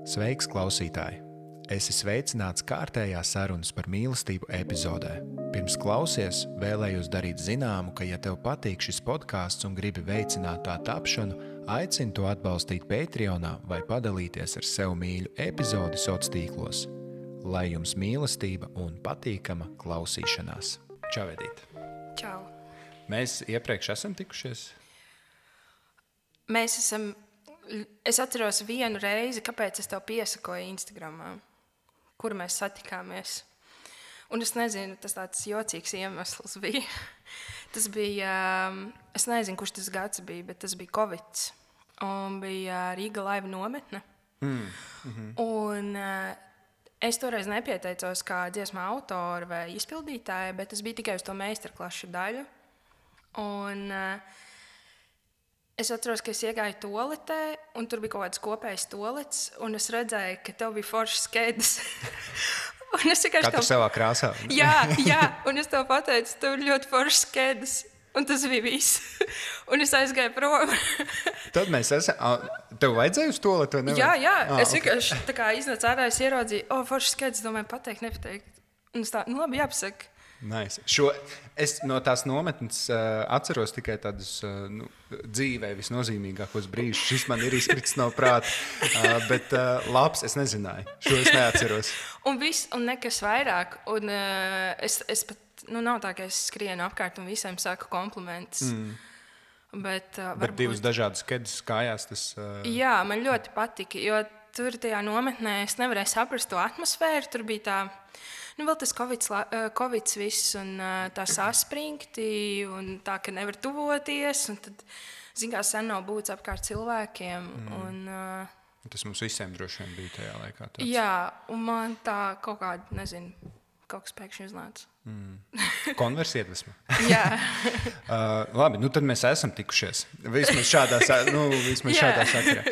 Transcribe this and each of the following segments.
Sveiks, klausītāji! Esi sveicināts kārtējā sarunas par mīlestību epizodē. Pirms klausies, vēlējos darīt zināmu, ka, ja tev patīk šis podcasts un gribi veicināt tā tapšanu, aicinu to atbalstīt Patreonā vai padalīties ar sev mīļu epizodi sociālos tīklos. Lai jums mīlestība un patīkama klausīšanās. Čau, Edita! Čau! Mēs iepriekš esam tikušies? Mēs esam... Es atceros vienu reizi, kāpēc es tev piesakoju Instagramā, kur mēs satikāmies. Un es nezinu, tas tāds jocīgs iemesls bija. Tas bija, es nezinu, kurš tas gads bija, bet tas bija Covid. Un bija Rīga laiva nometne. Un es toreiz nepieteicos kā dziesmu autora vai izpildītāja, bet es biju tikai uz to meistarklašu daļu. Un... Es atceros, ka es iegāju toaletē, un tur bija kaut kāds kopējs toalets, un es redzēju, ka tev bija foršas skedas. Katrs savā krāsā. Jā, un es tev pateicu, tev ir ļoti foršas skedas, un tas bija viss. Un es aizgāju prom. Tad mēs esam... Tev vajadzēja uz toaletu, vai nevajag? Jā. Es vienkārši tā kā iznācu ārā, es ieraudzīju, foršas skedas, domāju, nepateikt. Un es tā, labi, jāpasaka. Nice. Es no tās nometnes atceros tikai tādus dzīvē visnozīmīgākos brīžus. Šis man ir izkritis no prāta, bet labs, es nezināju. Šo es neatceros. Un nekas vairāk. Un es pat, nav tā, ka es skrienu apkārt un visiem saku komplimentus. Bet divas dažādas skedas kājās tas... Jā, man ļoti patika, jo tur tajā nometnē es nevarēju saprast to atmosfēru. Tur bija tā... vēl tas Covids viss un tā saspringti un tā, ka nevar tuvoties. Un tad, kā sen nav būts apkārt cilvēkiem. Un, tas mums visiem droši vien bija tajā laikā. Tāds. Jā, un man tā kaut kāda, nezinu, kaut kas pēkšņi iznāca. Konversi iedvesma. Jā. Labi, tad mēs esam tikušies. Vismaz šādā sakarā.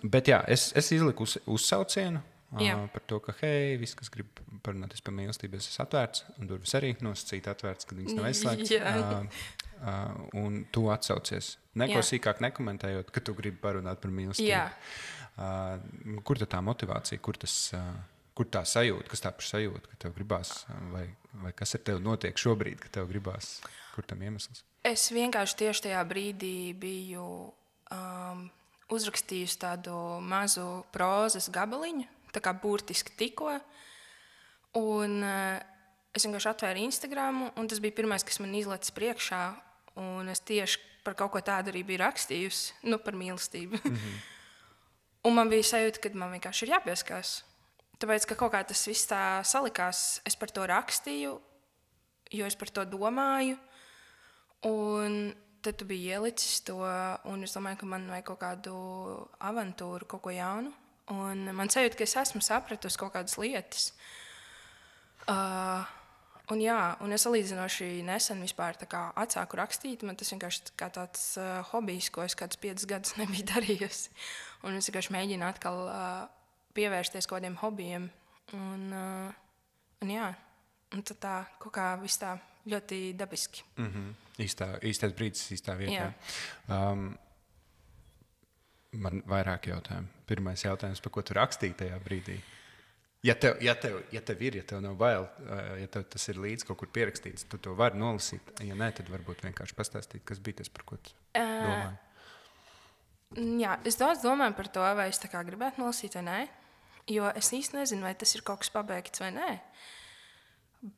Bet jā, es izliku uzsaucienu. Par to, ka, hei, viss, kas grib parunāties par mīlestību, es esmu atvērts, un durvis arī nosacīt atvērts, kad viņas nav aizslēgts. Un tu atsaucies. Neko sīkāk nekomentējot, ka tu gribi parunāt par mīlestību. Kur tā motivācija, kur tā sajūta, kas tā par sajūta, ka tev gribās, vai kas ar tevi notiek šobrīd, ka tev gribās, kur tam iemesls? Es vienkārši tieši tajā brīdī biju uzrakstījusi tādu mazu prózas gabaliņu, tā kā burtiski tikko. Un es vienkārši atvēru Instagramu, un tas bija pirmais, kas man izlecis priekšā. Un es tieši par kaut ko tādu arī biju rakstījusi, par mīlestību. Un man bija sajūta, ka man vienkārši ir jāpieskās. Tāpēc, ka kaut kā tas viss tā salikās, es par to rakstīju, jo es par to domāju. Un tad tu biji ielicis to, un es domāju, ka man vajag kaut kādu avantūru, kaut ko jaunu. Un man sajūta, ka es esmu sapratusi kaut kādas lietas. Un es salīdzinoši nesen vispār tā kā atsāku rakstīt. Man tas vienkārši kā tāds hobijs, ko es kādus 5 gadus nebiju darījusi. Un es vienkārši mēģinu atkal pievērsties kaut kādiem hobijiem. Un tad tā kaut kā viss tā ļoti dabiski. Īstais brīdis, īstā vietā. Man vairāk jautājumu. Pirmais jautājums, par ko tu rakstīji tajā brīdī? Ja tev nav bail, ja tev tas ir līdz kaut kur pierakstīts, tu to vari nolasīt. Ja nē, tad varbūt vienkārši pastāstīt, kas bija tas, par ko tu domāji. Jā, es daudz domāju par to, vai es tā kā gribētu nolasīt vai nē. Jo es īsti nezinu, vai tas ir kaut kas pabeigts vai nē.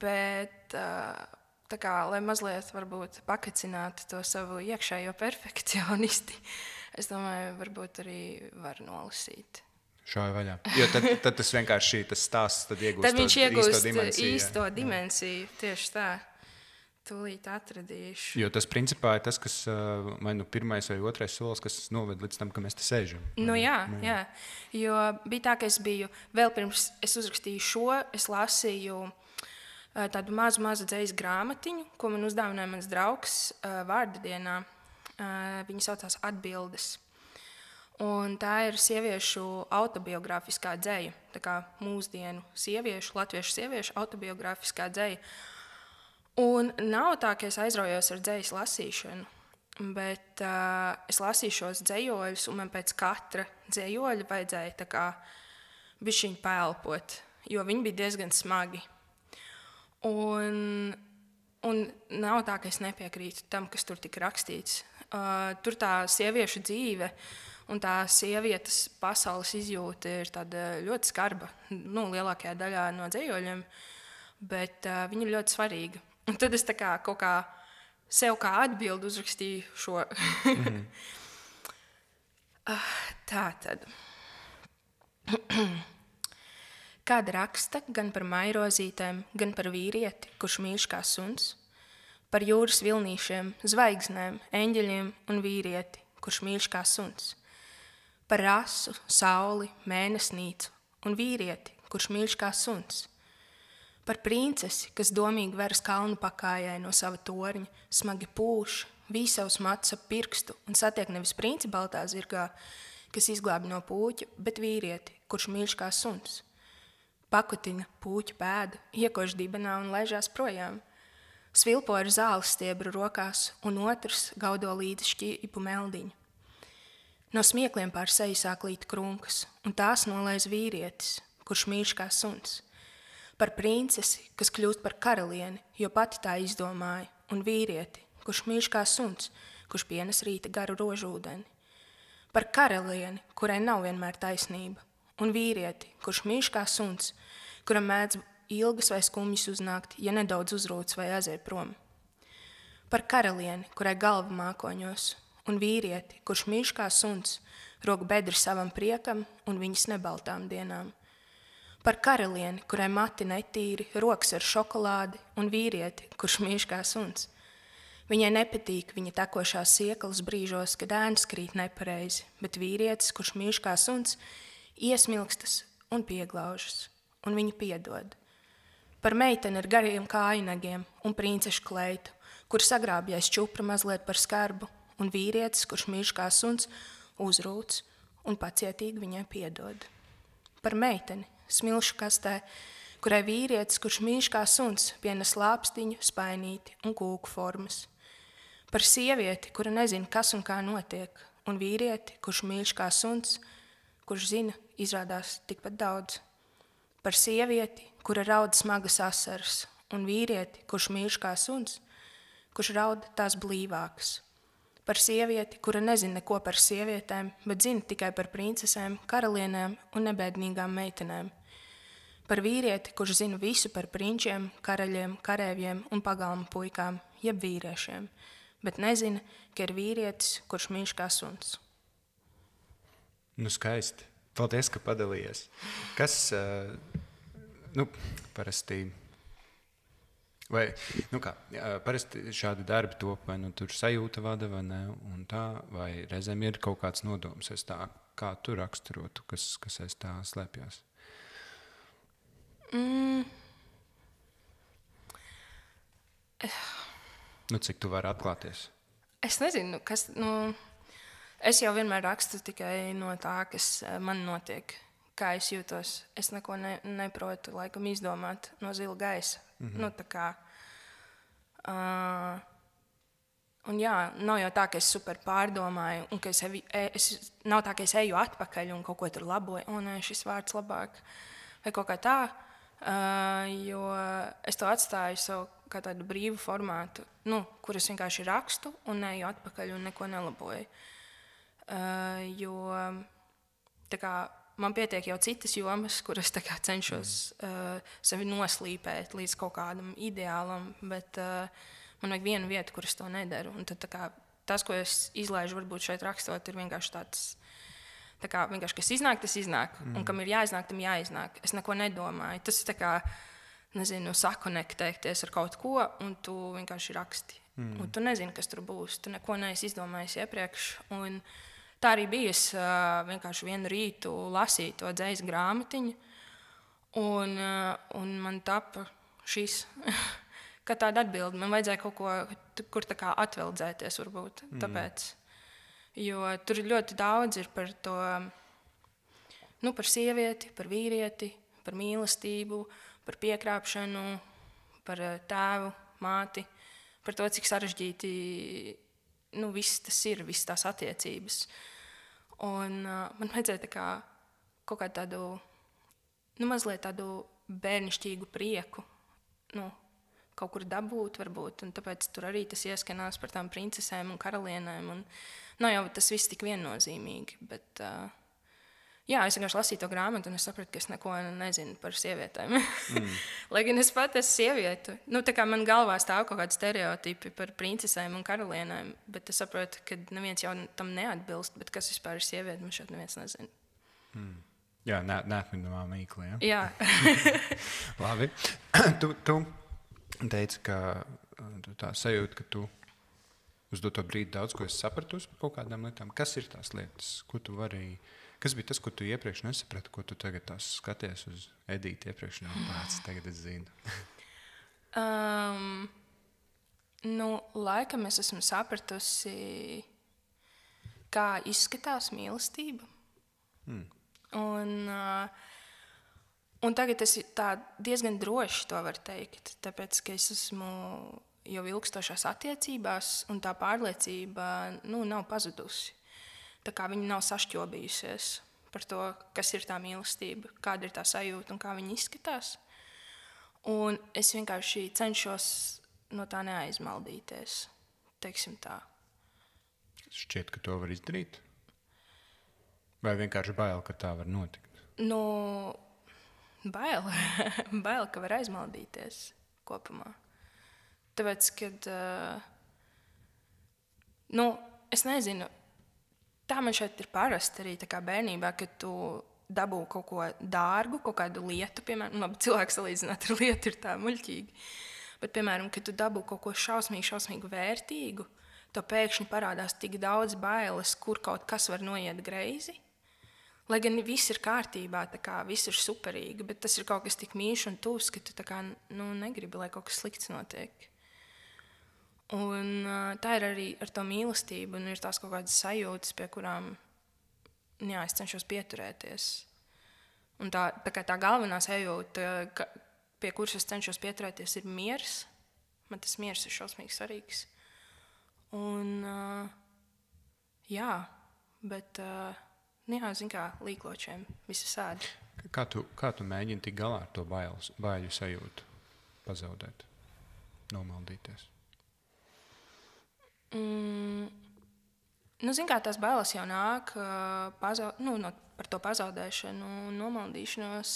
Bet... Tā kā, lai mazliet varbūt pakacinātu to savu iekšējo perfekcionisti, es domāju, varbūt arī var nolasīt. Šāja vaļā. Jo tad tas vienkārši tas stāsts tad iegūst tad viņš iegūst īsto jā. Dimensiju, tieši tā. Tūlīt atradīšu. Jo tas principā ir tas, kas vai pirmais vai otrais solis, kas noved līdz tam, ka mēs te sēžam. Jā. Jo bija tā, ka es biju, vēl pirms es uzrakstīju šo, es lasīju tādu mazu dzejas grāmatiņu, ko man uzdāvināja mans draugs vārda dienā. Viņa saucās Atbildes. Un tā ir sieviešu autobiogrāfiskā dzeja. Tā kā mūsdienu latviešu sieviešu autobiogrāfiskā dzeja. Un nav tā, ka es aizraujos ar dzejas lasīšanu. Bet es lasīju šos dzējoļus, un man pēc katra dzējoļa vajadzēja tā kā bišķiņ paelpot, jo viņi bija diezgan smagi. Un nav tā, ka es nepiekrītu tam, kas tur tika rakstīts. Tur tā sieviešu dzīve un tā sievietes pasaules izjūta ir tāda ļoti skarba, lielākajā daļā no dzējoļiem, bet viņa ir ļoti svarīga. Un tad es tā kā kaut kā sev kā atbildi uzrakstīju šo. Tā tad. Kāda raksta gan par mairozītēm, gan par vīrieti, kurš mīļš kā suns, par jūras vilnīšiem, zvaigznēm, eņģeļiem un vīrieti, kurš mīļš kā suns, par rasu, sauli, mēnesnīcu un vīrieti, kurš mīļš kā suns, par princesi, kas domīgi veras kalnu pakājai no sava torņa, smagi pūš, vīsavus matus ap pirkstu un satiek nevis princi baltā zirgā, kas izglābi no pūķa, bet vīrieti, kurš mīļš kā suns. Pakutina pūķa pēdu, iekož dibenā un laižās projām. Svilpo ar zāles stiebru rokās, un otrs gaudo līdzi šķīpu meldiņu. No smiekliem pār seju sāk līt krunkas, un tās nolaiz vīrietis, kurš mīļš kā suns. Par princesi, kas kļūst par karalieni, jo pati tā izdomāja, un vīrieti, kurš mīļš kā suns, kurš pienes rīta garu rožūdeni. Par karalieni, kurai nav vienmēr taisnība, un vīrieti, kurš mīļš kā suns, kuram mēdz ilgas vai skumjas uznākt, ja nedaudz uzrūc vai aiziet prom. Par karalieni, kurai galva mākoņos, un vīrieti, kurš mīļš kā suns, rok bedri savam priekam un viņas nebaltām dienām. Par karalieni, kurai mati netīri, rokas ar šokolādi, un vīrieti, kurš mīļš kā suns. Viņai nepatīk viņa tekošās sieklas brīžos, kad ēnas krīt nepareizi, bet vīrietis, kurš mīļš kā suns, iesmilkstas un pieglaužas, un viņa piedod. Par meiteni ar gariem kājnagiem un princešu kleitu, kur sagrābjais čupra mazliet par skarbu, un vīrietis, kurš mīļš kā suns, uzrūc un pacietīgi viņai piedod. Par meiteni, smilšu kastē, kurai vīrietis, kurš mīļš kā suns, pienes lāpstiņu, spainīti un kūku formas. Par sievieti, kura nezina, kas un kā notiek, un vīrieti, kurš mīļš kā suns, kurš zina, izrādās tikpat daudz. Par sievieti, kura raud smagas asaras, un vīrieti, kurš mīļš kā suns, kurš raud tās blīvākas. Par sievieti, kura nezina neko par sievietēm, bet zina tikai par princesēm, karalienēm un nebēdnīgām meitenēm. Par vīrieti, kurš zina visu par prinčiem, karaļiem, karēviem un pagalma puikām, jeb vīriešiem, bet nezina, ka ir vīrietis, kurš mīļš kā suns. Skaisti. Paldies, ka padalījies. Kas, parasti... Vai, parasti šādi darbi top, vai tur sajūta vada, vai ne, un tā, vai reizēm ir kaut kāds nodoms, kā tu raksturotu, kas aiz tā slēpjas? Cik tu vari atklāties? Es nezinu, es jau vienmēr rakstu tikai no tā, kas man notiek, kā es jūtos. Es neko neprotu laikam izdomāt no zila gaisa. Tā kā. Un jā, nav jau tā, ka es super pārdomāju, un ka nav tā, ka es eju atpakaļ un kaut ko tur laboju, šis vārds labāk, vai kaut kā tā, jo es to atstāju savu kā tādu brīvu formātu, kur es vienkārši rakstu un eju atpakaļ un neko nelaboju. Jo tā kā man pietiek jau citas jomas, kuras cenšos sevi noslīpēt līdz kaut kādam ideālam, bet man vajag vienu vietu, kur es to nedaru. Un tad tas, ko es izlaižu varbūt šeit rakstot, ir vienkārši tāds, vienkārši, kas iznāk, tas iznāk. Un kam ir jāiznāk, tam jāiznāk. Es neko nedomāju. Tas ir sakonektēties ar kaut ko, un tu vienkārši raksti. Un tu nezini, kas tur būs. Tu neko neesi izdomājis iepriekš. Un tā arī bija. Es vienkārši vienu rītu lasīju to dzejas grāmatiņu, un man tapa šis, kā tāda atbilde. Man vajadzēja kaut ko, kur atveldzēties varbūt. Tāpēc, jo tur ļoti daudz ir par to, par sievieti, par vīrieti, par mīlestību, par piekrāpšanu, par tēvu, māti, par to, cik sarežģīti viss tas ir, viss tās attiecības. Un man vajadzēja tā kā kaut kādu tādu, mazliet tādu bērnišķīgu prieku, kaut kur dabūt varbūt, un tāpēc tur arī tas ieskanās par tām princesēm un karalienēm, un nav jau tas viss tik viennozīmīgi, bet jā, es vienkārši lasīju to grāmatu, un es sapratu, ka es neko nezinu par sievietēm. Lai gan es pat esmu sieviete. Tā kā man galvā stāv kaut kādi stereotipi par princesēm un karalienēm, bet es saprotu, ka neviens jau tam neatbilst, bet kas vispār ir sieviete, man šeit neviens nezina. Jā, neatminamā mīkla, ja? Jā. Labi. Tu teici, ka tu tā sajūta, ka tu uz doto brīdi daudz ko esi sapratusi par kaut kādām lietām. Kas ir tās lietas, ko tu vari... Kas bija tas, ko tu iepriekš nesaprati, ko tu tagad skaties uz Edīti iepriekš? Tagad es zinu. Laikam es esmu sapratusi, kā izskatās mīlestība. Un tagad es tā diezgan droši to varu teikt, tāpēc, ka es esmu jau ilgstošās attiecībās, un tā pārliecība nav pazudusi. Tā kā viņa nav sašķobījusies par to, kas ir tā mīlestība, kāda ir tā sajūta un kā viņa izskatās. Un es vienkārši cenšos no tā neaizmaldīties, teiksim tā. Šķiet, ka to var izdarīt? Vai vienkārši bail, ka tā var notikt? Bail, ka var aizmaldīties kopumā. Tāpēc, kad, es nezinu, tā man šeit ir parasti arī tā kā bērnībā, kad tu dabū kaut ko dārgu, kaut kādu lietu, piemēram, cilvēks salīdzināt ar lietu ir tā muļķīgi, bet, piemēram, kad tu dabū kaut ko šausmīgi vērtīgu, to pēkšņi parādās tik daudz bailes, kur kaut kas var noiet greizi. Lai gan viss ir kārtībā, tā kā viss ir superīgi, bet tas ir kaut kas tik mīļš un tuvs, ka tu tā kā, negribi, lai kaut kas slikts notiek. Un tā ir arī ar to mīlestību, un ir tās kaut kādas sajūtas, pie kurām, es cenšos pieturēties. Un tā galvenā sajūta, pie kuras es cenšos pieturēties, ir miers. Man tas miers ir šausmīgi svarīgs. Un, bet, zin kā, līkločiem visi sēdi. Kā tu mēģini tik galā ar to baiļu sajūtu pazaudēt, nomaldīties? Zin kā, tās bailes jau nāk par to pazaudēšanu un nomaldīšanos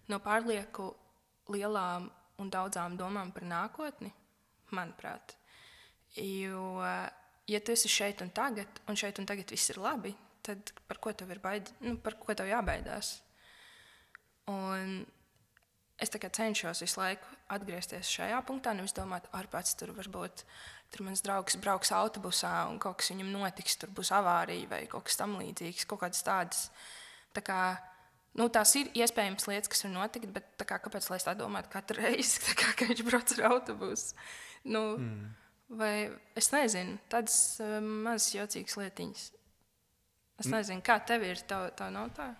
no pārlieku lielām un daudzām domām par nākotni, manuprāt. Jo, ja tu esi šeit un tagad viss ir labi, tad par ko tev par ko tev jābaidās? Un es cenšos visu laiku atgriezties šajā punktā, nevis domāt, ārpēc tur varbūt tur mans draugs brauks autobusā un kaut kas viņam notiks, tur būs avārija vai kaut kas tam līdzīgs, kaut kādas tādas. Tā kā, tās ir iespējams lietas, kas var notikt, bet tā kā, kāpēc lai es tā domātu katru reizi, tā kā, ka viņš brauc ar autobusu? Vai es nezinu, tādas mazas jocīgas lietiņas. Es nezinu, kā tev ir, tā nav tā?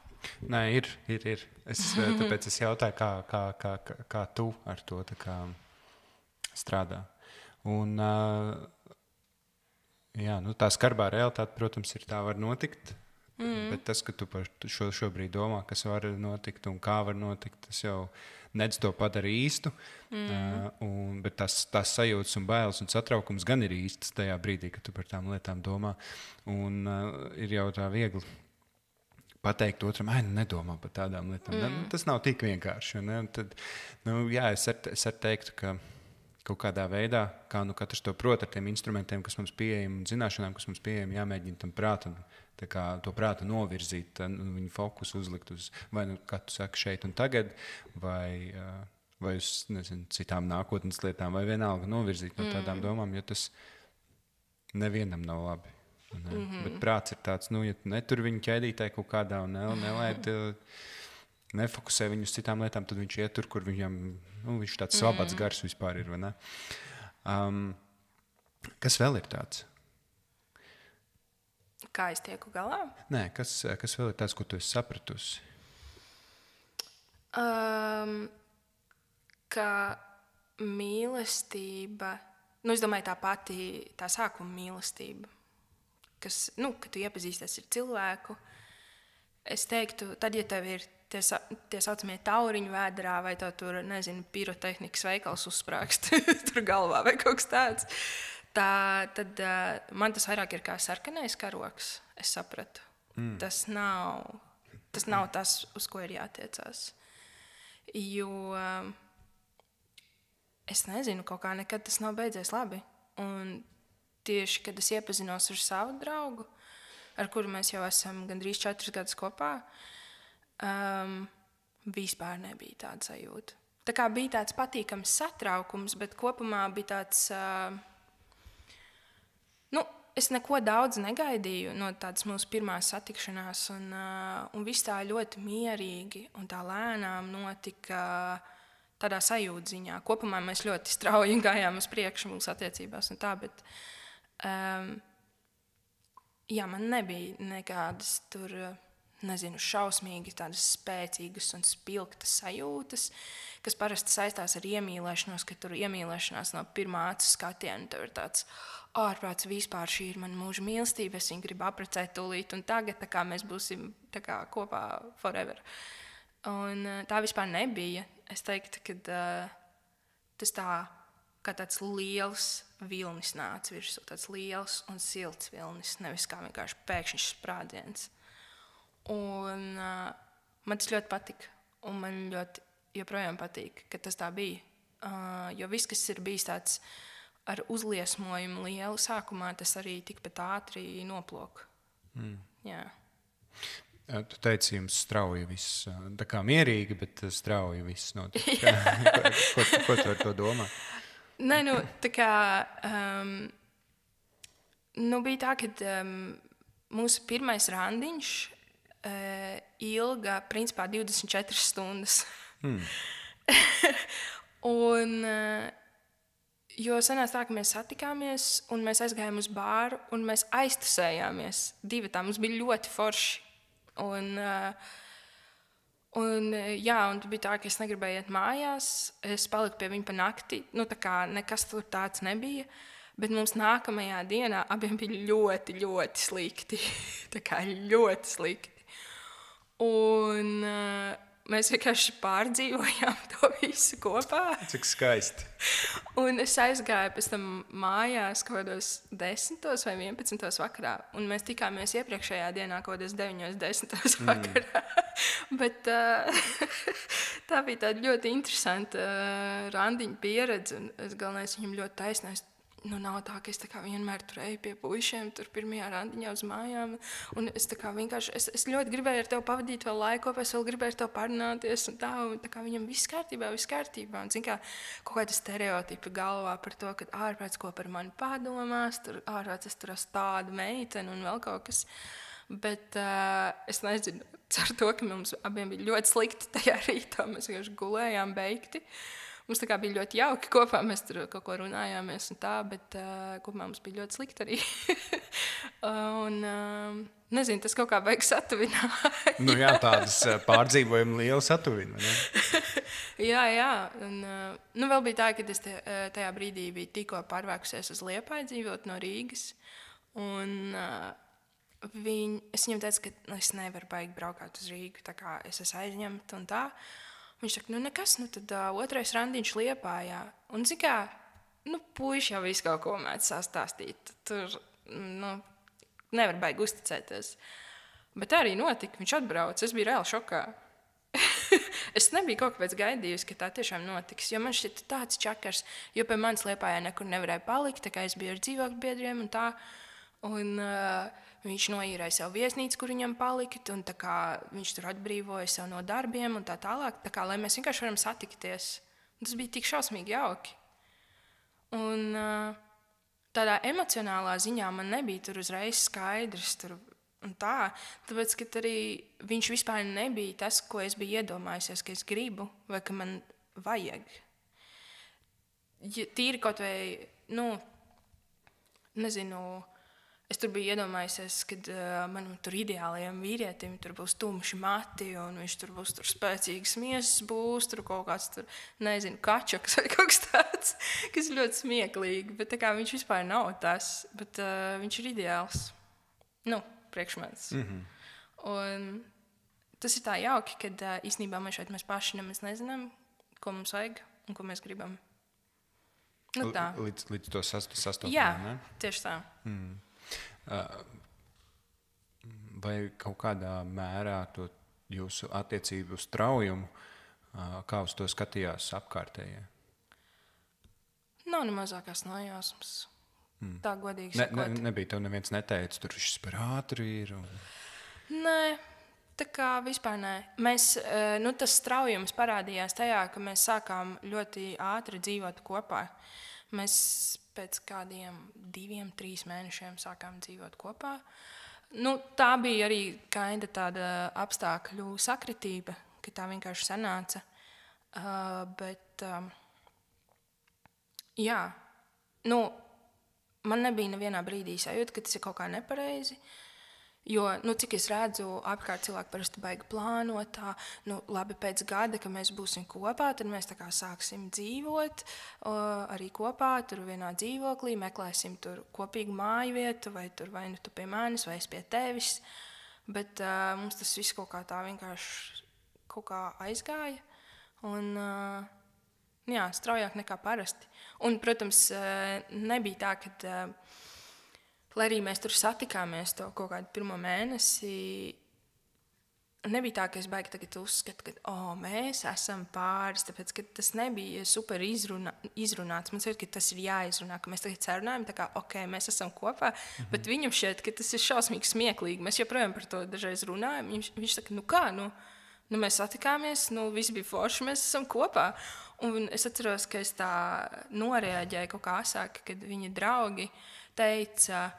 Nē, ir. Tāpēc es jautāju, kā tu ar to strādā. Un, tā skarbā realitāte, protams, ir tā var notikt, bet tas, ka tu par šobrīd domā, kas var notikt un kā var notikt, tas jau nedz to padara īstu, bet tās sajūtas un bailes un satraukums gan ir īstas tajā brīdī, kad tu par tām lietām domā. Un ir jau tā viegli pateikt otram, nedomā par tādām lietām. Tas nav tik vienkārši. Tad, es ar teiktu, ka kaut kādā veidā, kā katrs to prot ar tiem instrumentiem, kas mums pieejami un zināšanām, kas mums pieejami, jāmēģina tam prātam, to prātu novirzīt, viņu fokusu uzlikt uz, vai kā tu saki, šeit un tagad, vai uz, citām nākotnes lietām, vai vienalga novirzīt no tādām domām, jo tas nevienam nav labi. Bet prāts ir tāds, ja tu netur viņu ķēdītē kaut kādā un nelaid, nefokusē viņu uz citām lietām, tad viņš iet tur, kur viņam, viņš tāds svabats gars vispār ir, vai ne? Kas vēl ir tāds? Kā es tieku galā? Nē, kas vēl ir tāds, ko tu esi sapratusi? Ka mīlestība es domāju, tā sākuma mīlestība, kad tu iepazīsties ar cilvēku, es teiktu, tad, ja tev ir tie saucamie tauriņu vēderā, vai tev tur, nezinu, pirotehnikas veikals uzsprāgst tur galvā vai kaut kas tāds, tad man tas vairāk ir kā sarkanais karoks, es sapratu. Tas nav tas, uz ko ir jātiecās. Jo es nezinu, kaut kā nekad tas nav beidzies labi. Un tieši, kad es iepazinos ar savu draugu, ar kuru mēs jau esam gandrīz 4 gadus kopā, vispār nebija tāda sajūta. Tā kā bija tāds patīkams satraukums, bet kopumā bija tāds... Es neko daudz negaidīju no tādas mūsu pirmās satikšanās, un viss tā ļoti mierīgi un tā lēnām notika tādā sajūta ziņā. Kopumā mēs ļoti strauji gājām uz priekšu mūsu attiecībās un tā, bet man nebija nekādas tur, nezinu, šausmīgi tādas spēcīgas un spilgtas sajūtas, kas parasti saistās ar iemīlēšanos, ka tur iemīlēšanās no pirmā acu skatiena, tev ir tāds ārprāts, vispār šī ir mana mūža mīlestība, es viņu gribu apprecēt tūlīt un tagad, tā kā mēs būsim tā kā kopā forever. Un tā vispār nebija. Es teiktu, ka tas tā kā tāds liels vilnis nāca virsū, tāds liels un silts vilnis, nevis kā vienkārši pēkšņs sprādziens. Un man tas ļoti patika, un man ļoti joprojām patīk, ka tas tā bija. Jo viss, kas ir bijis tāds ar uzliesmojumu lielu sākumā, tas arī tikpat ātri noplok. Jā. Tu teici, jums strauji viss, tā kā mierīgi, bet strauji viss notiek. Ko tu ar to domā? Nē, tā kā bija tā, ka mūsu pirmais randiņš ilga principā 24 stundas. Un jo sanāca tā, ka mēs satikāmies un mēs aizgājām uz bāru un mēs aiztusējāmies divatā. Mums bija ļoti forši. Un bija tā, ka es negribēju iet mājās. Es paliku pie viņa pa nakti. Tā kā nekas tur tāds nebija. Bet mums nākamajā dienā abiem bija ļoti, ļoti slikti. Tā kā ļoti slikti. Un mēs vienkārši pārdzīvojām to visu kopā. Cik skaisti. Un es aizgāju pēc tam mājās kaut kādos 10 vai 11 vakarā. Un mēs tikāmies iepriekšējā dienā kaut kādos 9, 10 vakarā. Bet tā bija tāda ļoti interesanta randiņa pieredze. Un galvenais viņam ļoti taisnais. Nav tā, ka es tā kā vienmēr tur eju pie puišiem, tur pirmajā randiņā uz mājām. Un es tā kā vienkārši, es ļoti gribēju ar tevi pavadīt vēl laiku, es vēl gribēju ar tevi parunāties. Un tā kā viņam viss kārtībā. Un zin kā, kaut kāda stereotipa galvā par to, ka ārprāts ko par mani padomās, tur ārprāts es tur esmu tāda meitene un vēl kaut kas. Bet es nezinu, ar to, ka mums abiem bija ļoti slikti tajā rītā, mēs vienkārši gulējām beigti. Mums tā kā bija ļoti jauki kopā, mēs tur kaut ko runājāmies un tā, bet kopumā mums bija ļoti slikti arī. Un, nezinu, tas kaut kā baigi satuvināja. Jā, tādas pārdzīvojumi lieli satuvina, ne? Jā. Un, vēl bija tā, ka es tajā brīdī biju tikko pārvākusies uz Liepāju dzīvot no Rīgas. Un es viņam teicu, ka es nevaru baigi braukāt uz Rīgu, tā kā es esmu aizņemta un tā. Viņš saka, nekas, tad otrais randiņš Liepājā. Un, zin kā, puiši jau visu kaut ko mēdz sastāstīt. Tur, nevar baigi uzticēties. Bet tā arī notika. Viņš atbrauc, es biju reāli šokā. Es nebiju kaut kāpēc gaidījusi, ka tā tiešām notiks. Jo man šķiet tāds čakars, jo pie manis Liepājā nekur nevarēja palikt, tā kā es biju ar dzīvokļu biedriem un tā. Un viņš noīrēja sev viesnīcu, kur viņam palika, un tā kā viņš tur atbrīvoja sev no darbiem un tā tālāk, tā kā, lai mēs vienkārši varam satikties. Un tas bija tik šausmīgi jauki. Un tādā emocionālā ziņā man nebija tur uzreiz skaidrs tur un tā, tāpēc, ka arī viņš vispār nebija tas, ko es biju iedomājusies, ka es gribu vai ka man vajag. Ja tīri kaut vai, nezinu, Es tur biju iedomājusies, ka manam tur ideālajam vīrietim tur būs tumši mati, un viņš tur būs spēcīgs miesas, būs tur kaut kāds, tur, nezinu, kačaks vai kaut kas tāds, kas ļoti smieklīgi. Bet tā kā viņš vispār nav tas, bet viņš ir ideāls. Nu, priekšmets. Un tas ir tā jauki, kad īstenībā mēs paši nemaz nezinām, ko mums vajag un ko mēs gribam. Nu, tā. Līdz to sastopam. Jā, tieši tā. Vai kaut kādā mērā to jūsu attiecību straujumu, kā uz to skatījās apkārtējie? Nav ne mazākās nojāsmas. Tā godīgi sakot. Nebija tev neviens neteicis, tur viņš par ātri ir? Nē, tā kā vispār nē. Tas straujums parādījās tajā, ka mēs sākām ļoti ātri dzīvot kopā. Mēs pēc kādiem 2-3 mēnešiem sākām dzīvot kopā. Tā bija arī tāda apstākļu sakritība, ka tā vienkārši sanāca. Man nebija nevienā brīdī sajūta, ka tas ir kaut kā nepareizi. Jo, cik es redzu, apkārt cilvēki parasti baigi plānot tā, labi, pēc gada, kad mēs būsim kopā, tad mēs tā kā sāksim dzīvot arī kopā, tur vienā dzīvoklī, meklēsim tur kopīgu māju vietu, vai nu tu pie manis, vai es pie tevis. Bet mums tas viss kaut kā tā vienkārši kaut kā aizgāja. Un, straujāk nekā parasti. Un, protams, nebija tā, ka... Lai arī mēs tur satikāmies to kaut kādu pirmo mēnesi, nebija tā, ka es baigi tagad uzskatu, ka mēs esam pāris, tāpēc, ka tas nebija super izrunāts. Man šķiet, ka tas ir jāizrunā, ka mēs tagad sarunājam, tā kā, mēs esam kopā, bet viņam šķiet, ka tas ir šausmīgi smieklīgi. Mēs joprojām par to dažreiz runājam. Viņš saka, mēs satikāmies, viss bija forši, mēs esam kopā. Un es atceros, ka es tā noreaģēju kaut kā asāk, kad viņa draugi teica,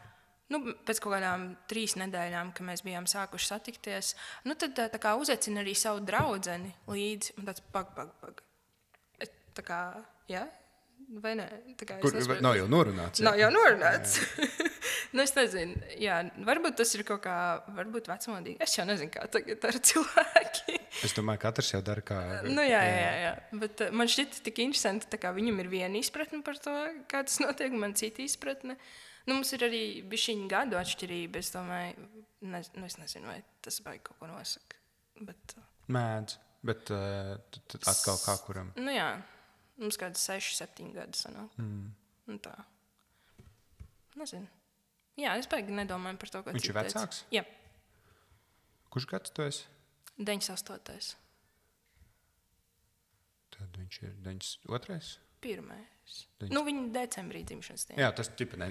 pēc kaut kādām 3 nedēļām, kad mēs bijām sākuši satikties, tad tā kā uzaicina arī savu draudzeni līdzi. Un tāds pag. Tā kā, jā? Vai ne? Nav jau norunāts. Nav jau norunāts. Es nezinu, jā, varbūt tas ir kaut kā, varbūt vecmodīgi. Es jau nezinu, kā tagad ar cilvēki. Es domāju, katrs jau dara kā... Jā. Bet man šķiet tik interesanti, tā kā viņam ir viena izpratne par to, kā tas notiek, man cita izpratne. Mums ir arī bišķiņu gadu atšķirība, es domāju, es nezinu, vai tas baigi kaut ko nosaka. Mēdz, bet atkal kā kuram? Jā, mums kāds 6-7 gadi sanāk. Tā. Nezinu. Jā, es baigi nedomāju par to, ko viņš ir vecāks? Jā. Kurš gads tu esi? 98. Tad viņš ir 92. Pirmais. Viņa decembrī dzimšanas diena. Jā, tas tipa ne.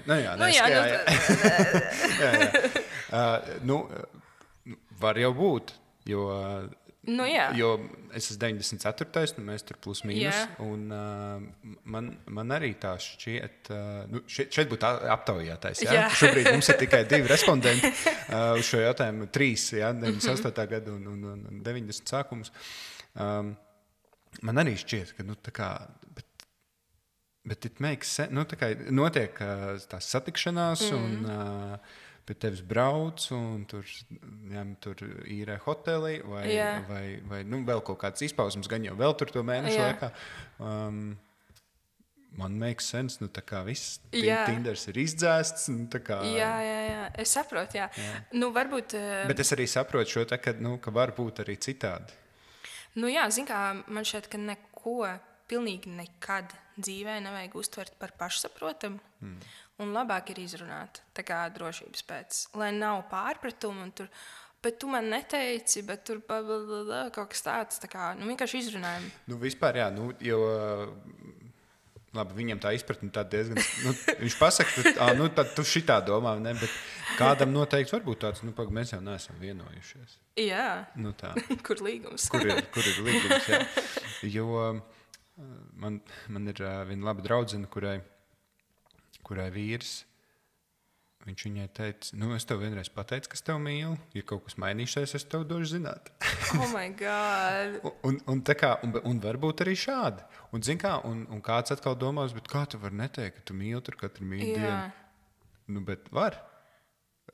Var jau būt, jo es esmu 94. Mēs tur plus mīnus. Un man arī tā šķiet, šeit būtu aptaujātais. Šobrīd mums ir tikai 2 respondenti uz šo jautājumu. 3, 98. gada un 90 sākums. Man arī šķiet, ka tā kā... Bet it makes sense. Notiek tās satikšanās, un pie tevis brauc, un tur īrē hoteli, vai vēl kaut kāds izpausmes, gan jau vēl tur to mēnešu laikā. Man makes sense, tā kā viss Tinders ir izdzēsts. Jā, es saprotu, jā. Varbūt... Bet es arī saprotu šo, ka var būt arī citādi. Zin kā, man šķiet, ka neko pilnīgi nekad dzīvē nevajag uztvert par pašsaprotamu. Un labāk ir izrunāt, tā kā drošības pēc. Lai nav pārpratumu un tur, bet tu man neteici, bet tur kaut kas tāds, tā kā, vienkārši izrunājam. Vispār, jā, jo... Labi, viņam tā izpratne tā diezgan... viņš pasaka, tad tu šitā domā, ne? Bet kādam noteikti var būt tāds, mēs jau neesam vienojušies. Jā, tā. Kur līgums? Kur ir līgums, jā. Jo man ir viena laba draudzene, kurai vīrs, viņš viņai teica, es tev vienreiz pateicu, ka es tev mīlu, ja kaut kas mainīšies, es tev došu zināt. Oh my God! un varbūt arī šādi. Un zin kā, un kāds atkal domās, bet kā tu vari neteikt, ka tu mīli tur katru mīlu dienu? Bet var.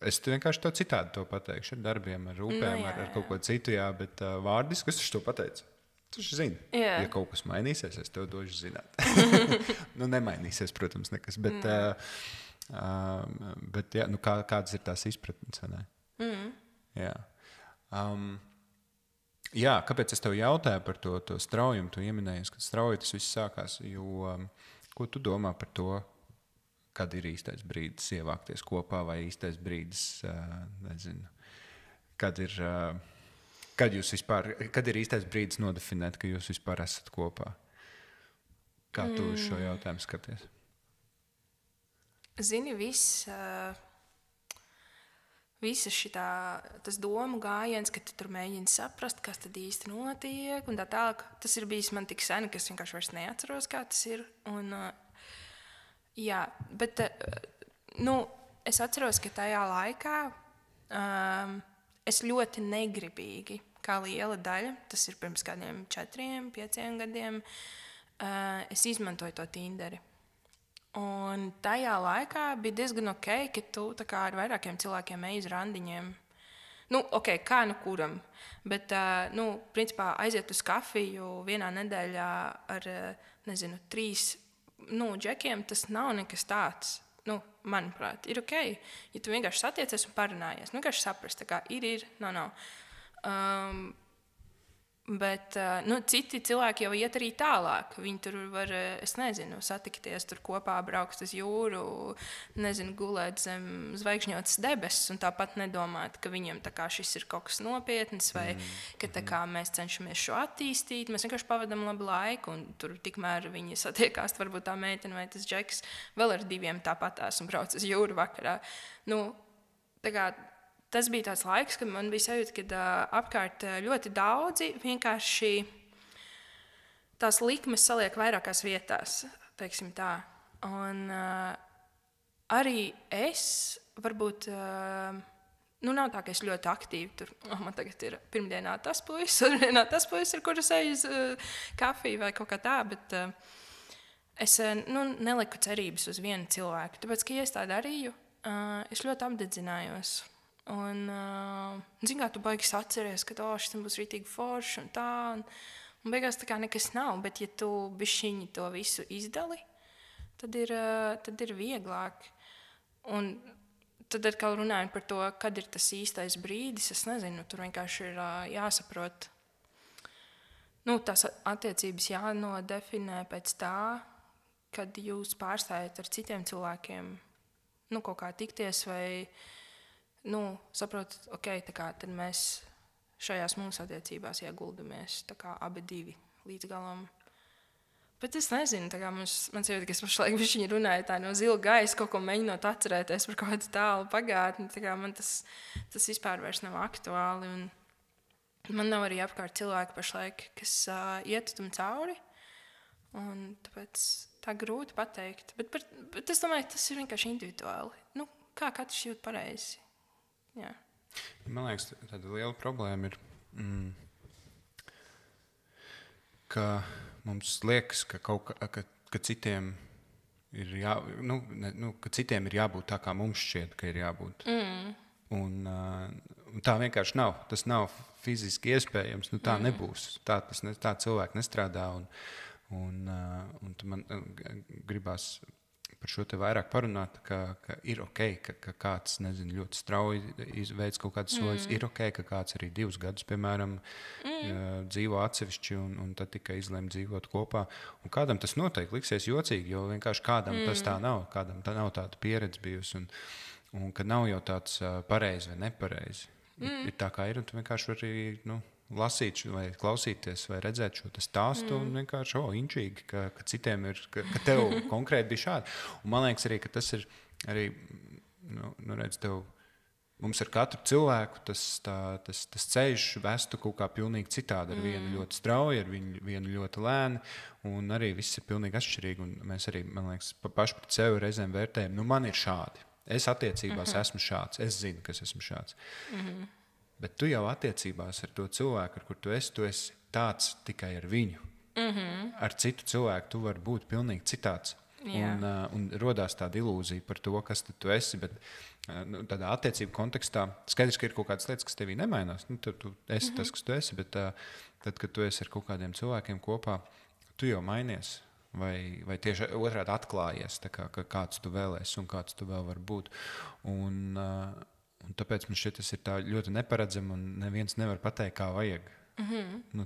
Es vienkārši to citādi to pateikšu. Ar darbiem, ar rūpēm, ar kaut ko citu, jā, bet vārdiski es to pateicu. Tu zini, ja kaut kas mainīsies, es tev došu zināt. Nemainīsies, protams, nekas, bet jā, kādas ir tās izpratnes, vai ne? Jā. Jā, kāpēc es tev jautāju par to straujumu? Tu ieminējies, kad strauji tas viss sākās, jo ko tu domā par to, kad ir īstais brīdis ievākties kopā vai īstais brīdis, nezinu, kad ir īstais brīdis nodefinēt, ka jūs vispār esat kopā? Kā tu uz šo jautājumu skaties? Zini, visa tas domu gājiens, ka tu tur mēģini saprast, kas tad īsti notiek, un tā tālāk. Tas ir bijis man tik sen, ka es vienkārši vairs neatceros, kā tas ir. Un, jā, bet es atceros, ka tajā laikā es ļoti negribīgi, kā liela daļa, tas ir pirms kādiem 4, 5 gadiem, es izmantoju to Tinderi. Un tajā laikā bija diezgan ok, ka tu ar vairākiem cilvēkiem ej uz randiņiem. Ok, kā kuram, bet, principā aiziet uz kafiju vienā nedēļā ar, 3 džekiem, tas nav nekas tāds. Manuprāt, ir ok, ja tu vienkārši satiecies un parunājies. Vienkārši saprast, kā ir, nav. Bet citi cilvēki jau iet arī tālāk. Viņi tur var, satikties tur kopā, braukt uz jūru, gulēt zem zvaigžņotas debesis un tāpat nedomāt, ka viņiem šis ir kaut kas nopietns vai ka mēs cenšamies šo attīstīt. Mēs vienkārši pavadām labu laiku un tur tikmēr viņi satiekās, varbūt tā meitene vai tas džeks vēl ar 2 tāpatās un brauc uz jūru vakarā. Tas bija tāds laiks, kad man bija sajūta, ka apkārt ļoti daudzi vienkārši tās likmes saliek vairākās vietās, teiksim tā. Un arī es varbūt, nav tā, ka es ļoti aktīvi tur, man tagad ir pirmdienā tas puisis, otrdienā tas puisis, ar kuru es eju uz kafiju vai kaut kā tā, bet es neliku cerības uz vienu cilvēku. Tāpēc, ka ja es tā darīju, es ļoti apdedzinājos. Un, kā tu baigi atceries, ka šis būs rītīgi forši un tā, un beigās tā kā nekas nav, bet ja tu bišķiņi to visu izdali, tad ir vieglāk. Un tad atkal runājot par to, kad ir tas īstais brīdis, es nezinu, tur vienkārši ir jāsaprot, tās attiecības jānodefinē pēc tā, kad jūs pārstājat ar citiem cilvēkiem, kaut kā tikties vai saprotat, ok, tad mēs šajās mūsu attiecībās ieguldamies abi divi līdz galam. Bet es nezinu, man šķiet, ka es pašlaik viņa runāju tā no zila gaisa, kaut ko mēģinot atcerēties par kādu tālu pagātni. Man tas vispār vairs nav aktuāli. Un man nav arī apkārt cilvēki pašlaik, kas iet tam cauri. Un tāpēc tā grūti pateikt. Bet es domāju, tas ir vienkārši individuāli. Kā katrs jūt pareizi. Jā. Man liekas, tāda liela problēma ir, ka mums liekas, ka citiem ir ka citiem ir jābūt tā, kā mums šķiet, ka ir jābūt. Un tā vienkārši nav. Tas nav fiziski iespējams. Tā nebūs. Tā cilvēki nestrādā. Un man gribās par šo te vairāk parunāt, ka ir ok, ka kāds, ļoti strauji veids kaut kādas soļus. Ir ok, ka kāds arī 2 gadus, piemēram, dzīvo atsevišķi un tad tikai izlēma dzīvot kopā. Un kādam tas noteikti liksies jocīgi, jo vienkārši kādam tas tā nav. Kādam tā nav tāda pieredze bijusi. Un ka nav jau tāds pareizi vai nepareizi. Ir tā kā ir, un tu vienkārši vari lasīt vai klausīties vai redzēt šo stāstu un vienkārši inčīgi, ka citiem ir, ka tev konkrēti bija šādi. Un man liekas arī, ka tas ir arī, redz, mums ar katru cilvēku tas ceļš vestu kaut kā pilnīgi citādi. Ar vienu ļoti strauji, ar vienu ļoti lēni, un arī viss ir pilnīgi atšķirīgi. Un mēs arī, man liekas, paši pret sevi reizēm vērtējam, man ir šādi. Es attiecībās esmu šāds, es zinu, ka esmu šāds. Bet tu jau attiecībās ar to cilvēku, ar kur tu esi tāds tikai ar viņu. Ar citu cilvēku tu vari būt pilnīgi citāds. Un rodās tāda ilūzija par to, kas tu esi. Bet tādā attiecību kontekstā. Skaidrs, ka ir kaut kādas lietas, kas tevī nemainās. Tu esi tas, kas tu esi, bet tad, kad tu esi ar kaut kādiem cilvēkiem kopā, tu jau mainies. Vai tieši otrādi atklājies, kāds tu vēl esi un kāds tu vēl vari būt. Un tāpēc man šķiet, tas ir tā ļoti neparedzami un neviens nevar pateikt, kā vajag.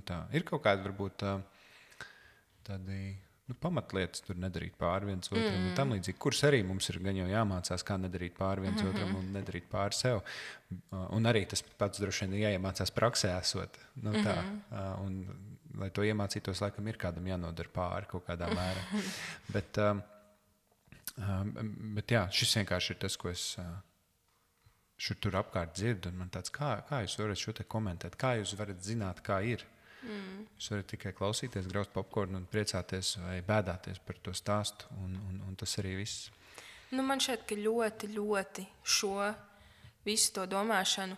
Tā. Ir kaut kādi varbūt tādi pamatlietas tur nedarīt pāri viens otram un tam līdzīgi, kuras arī mums ir gan jau jāmācās, kā nedarīt pāri viens otram un nedarīt pāri sev. Un arī tas pats droši vien jāiemācās praksē esot. Tā. Un, lai to iemācītos, laikam ir kādam jānodara pāri kaut kādā mērā. Bet jā, šis vienkārši ir tas, ko es šur tur apkārt dzirdu. Un man tāds, kā jūs varat šo te komentēt? Kā jūs varat zināt, kā ir? Jūs varat tikai klausīties, graust popkornu un priecāties vai bēdāties par to stāstu, un tas arī viss. Man šķiet, ka ļoti, ļoti šo visu to domāšanu,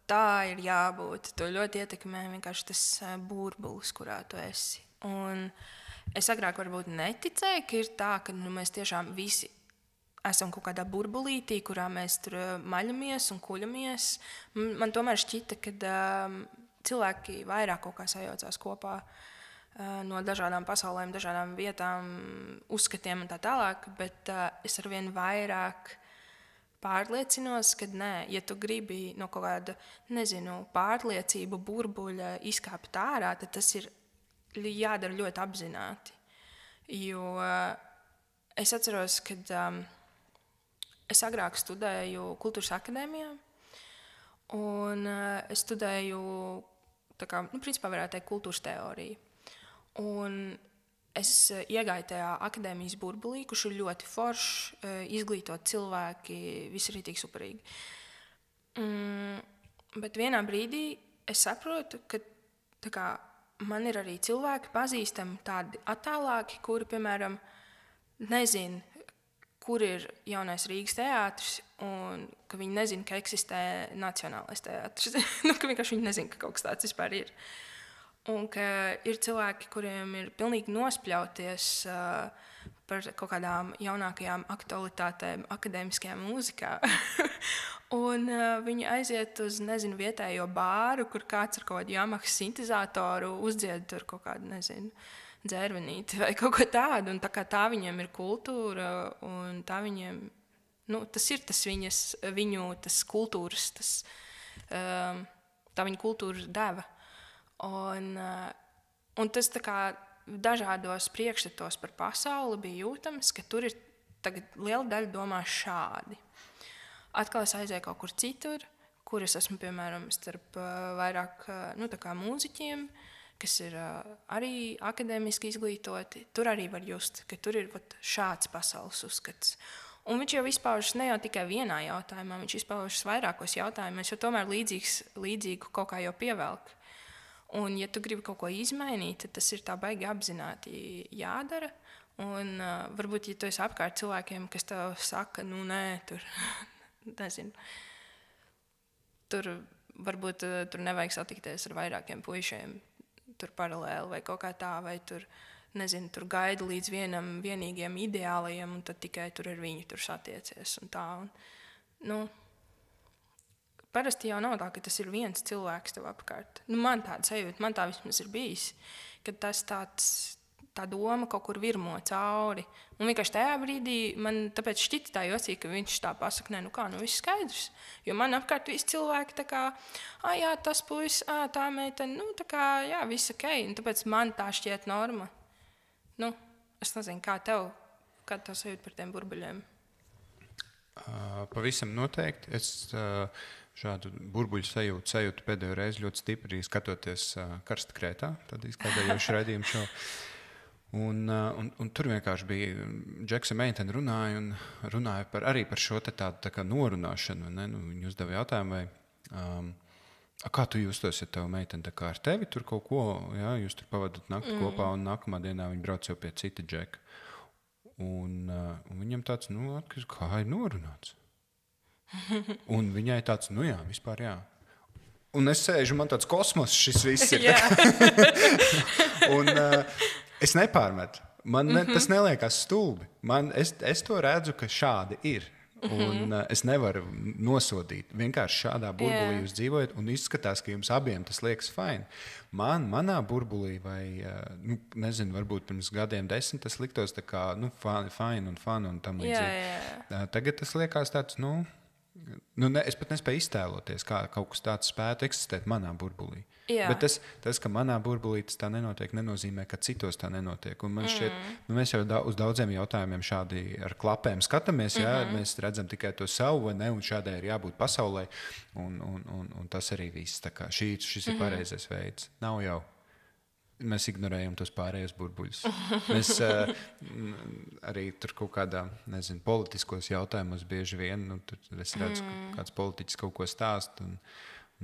tā ir jābūt. To ļoti ietekmē vienkārši tas burbulis, kurā tu esi. Un es agrāk varbūt neticēju, ka ir tā, ka mēs tiešām visi esam kaut kādā burbulītī, kurā mēs tur maļamies un kuļamies. Man tomēr šķita, ka cilvēki vairāk kaut kā sajaucās kopā no dažādām pasaulēm, dažādām vietām, uzskatiem un tā tālāk, bet es arvien vairāk pārliecinos, ka nē, ja tu gribi no kaut kāda, pārliecību burbuļa izkāpt ārā, tad tas ir jādara ļoti apzināti. Jo es atceros, kad es agrāk studēju kultūras akadēmijā, un es studēju, principā varētu teikt, kultūras teoriju. Un es iegāju tajā akadēmijas burbulī, kurš ir ļoti foršs, izglītot cilvēki, viss ir rītīgi superīgi. Bet vienā brīdī es saprotu, ka man ir arī cilvēki pazīstami tādi attālāki, kuri, piemēram, nezin, kur ir jaunais Rīgas teātris, un ka viņi nezin, ka eksistē Nacionālais teātris. Ka vienkārši viņi nezin, ka kaut kas tāds vispār ir. Un ka ir cilvēki, kuriem ir pilnīgi nospļauties par kaut kādām jaunākajām aktualitātēm akadēmiskajā mūzikā. Un viņi aiziet uz, vietējo bāru, kur kāds ar kaut kādu Yamaha sintezatoru uzdzied tur kaut kādu, dzērvenīti vai kaut ko tādu. Un tā viņiem ir kultūra, un tā viņiem, tas ir tas viņu tas kultūras, tā viņu kultūras deva. Un tas dažādos priekšstatos par pasauli bija jūtams, ka tur ir tagad liela daļa domā šādi. Atkal es aizēju kaut kur citur, kur es esmu, piemēram, starp vairāk mūziķiem, kas ir arī akadēmiski izglītoti. Tur arī var just, ka tur ir šāds pasaules uzskats. Un viņš jau izpaužas ne jau tikai vienā jautājumā, viņš izpaužas vairākos jautājumos, jo tomēr līdzīgu kaut kā jau pievelk. Un, ja tu gribi kaut ko izmainīt, tad tas ir tā baigi apzināti jādara. Un varbūt, ja tu esi apkārt cilvēkiem, kas tev saka, nē, tur, tur varbūt tur nevajag satikties ar vairākiem puišiem, tur paralēli vai kaut kā tā, vai tur, tur gaida līdz vienīgiem ideālajiem, un tad tikai tur ar viņu tur satiecies un tā. Un, parasti jau nav tā, ka tas ir viens cilvēks tev apkārt. Man tāda sajūta, man tā vismaz ir bijis, ka tas tā doma kaut kur virmo cauri. Un vienkārši tajā brīdī man tāpēc šķita tā jocīgi, ka viņš tā pasaka, viss skaidrs. Jo man apkārt visi cilvēki jā, tas puisis, tā meitene, jā, viss ok. Un tāpēc man tā šķiet norma. Es nezinu, kā tev sajūta par tiem burbuļiem? Pavisam noteikti. Es šādu burbuļu sajūtu pēdējo reizi ļoti stipri skatoties Karsta Krētā, tad izklaidējošu raidījumu šo. Un tur vienkārši bija Džeksa meitene runāja arī par šo tādu tā kā norunāšanu. Viņi uzdeva jautājumu, kā tu justos, ja tava meitene tā kā ar tevi tur kaut ko, jā, jūs tur pavadat nakti kopā, un nākamā dienā viņi brauc jau pie cita Džeka. Un viņam tāds, kā ir norunāts. Un viņai tāds, jā, vispār jā. Un es sēžu, man tāds kosmos šis viss ir. Un es nepārmetu. Man tas neliekās stulbi. Es to redzu, ka šādi ir. Un es nevaru nosodīt. Vienkārši šādā burbulī jūs dzīvojat, un izskatās, ka jums abiem tas liekas fini. Manā burbulī, vai nezinu, varbūt pirms gadiem 10, tas liktos tā kā fini un fun un tam līdzīgi. Tagad tas liekas tāds, es pat nespēju iztēloties, kā kaut kas tāds spētu eksistēt manā burbulī. Bet tas, ka manā burbulī tas tā nenotiek, nenozīmē, ka citos tā nenotiek. Un man šķiet, mēs jau uz daudziem jautājumiem šādi ar klapēm skatāmies, mēs redzam tikai to savu, vai ne, un šādai ir jābūt pasaulē, un tas arī viss. Tā kā šis ir pareizais veids. Nav jau. Mēs ignorējam tos pārējos burbuļus. Mēs arī tur kaut kādā, nezinu, politiskos jautājumos bieži vien, tur es redzu, ka kāds politiķis kaut ko stāst, un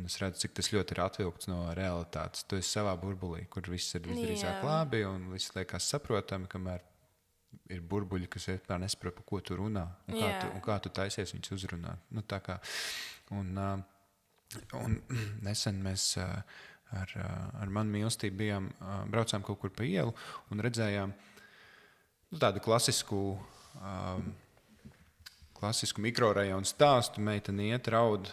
es redzu, cik tas ļoti ir atvilkts no realitātes. Tu esi savā burbulī, kur viss ir visdrīzāk labi, un viss liekas saprotami, kamēr ir burbuļi, kas vispār nesaprot, par ko tu runā, un kā tu taisies viņus uzrunāt. Tā kā, un nesen mēs ar manu mīlestību braucām kaut kur pa ielu un redzējām tādu klasisku mikrorajonu stāstu. Meitene iet, raud,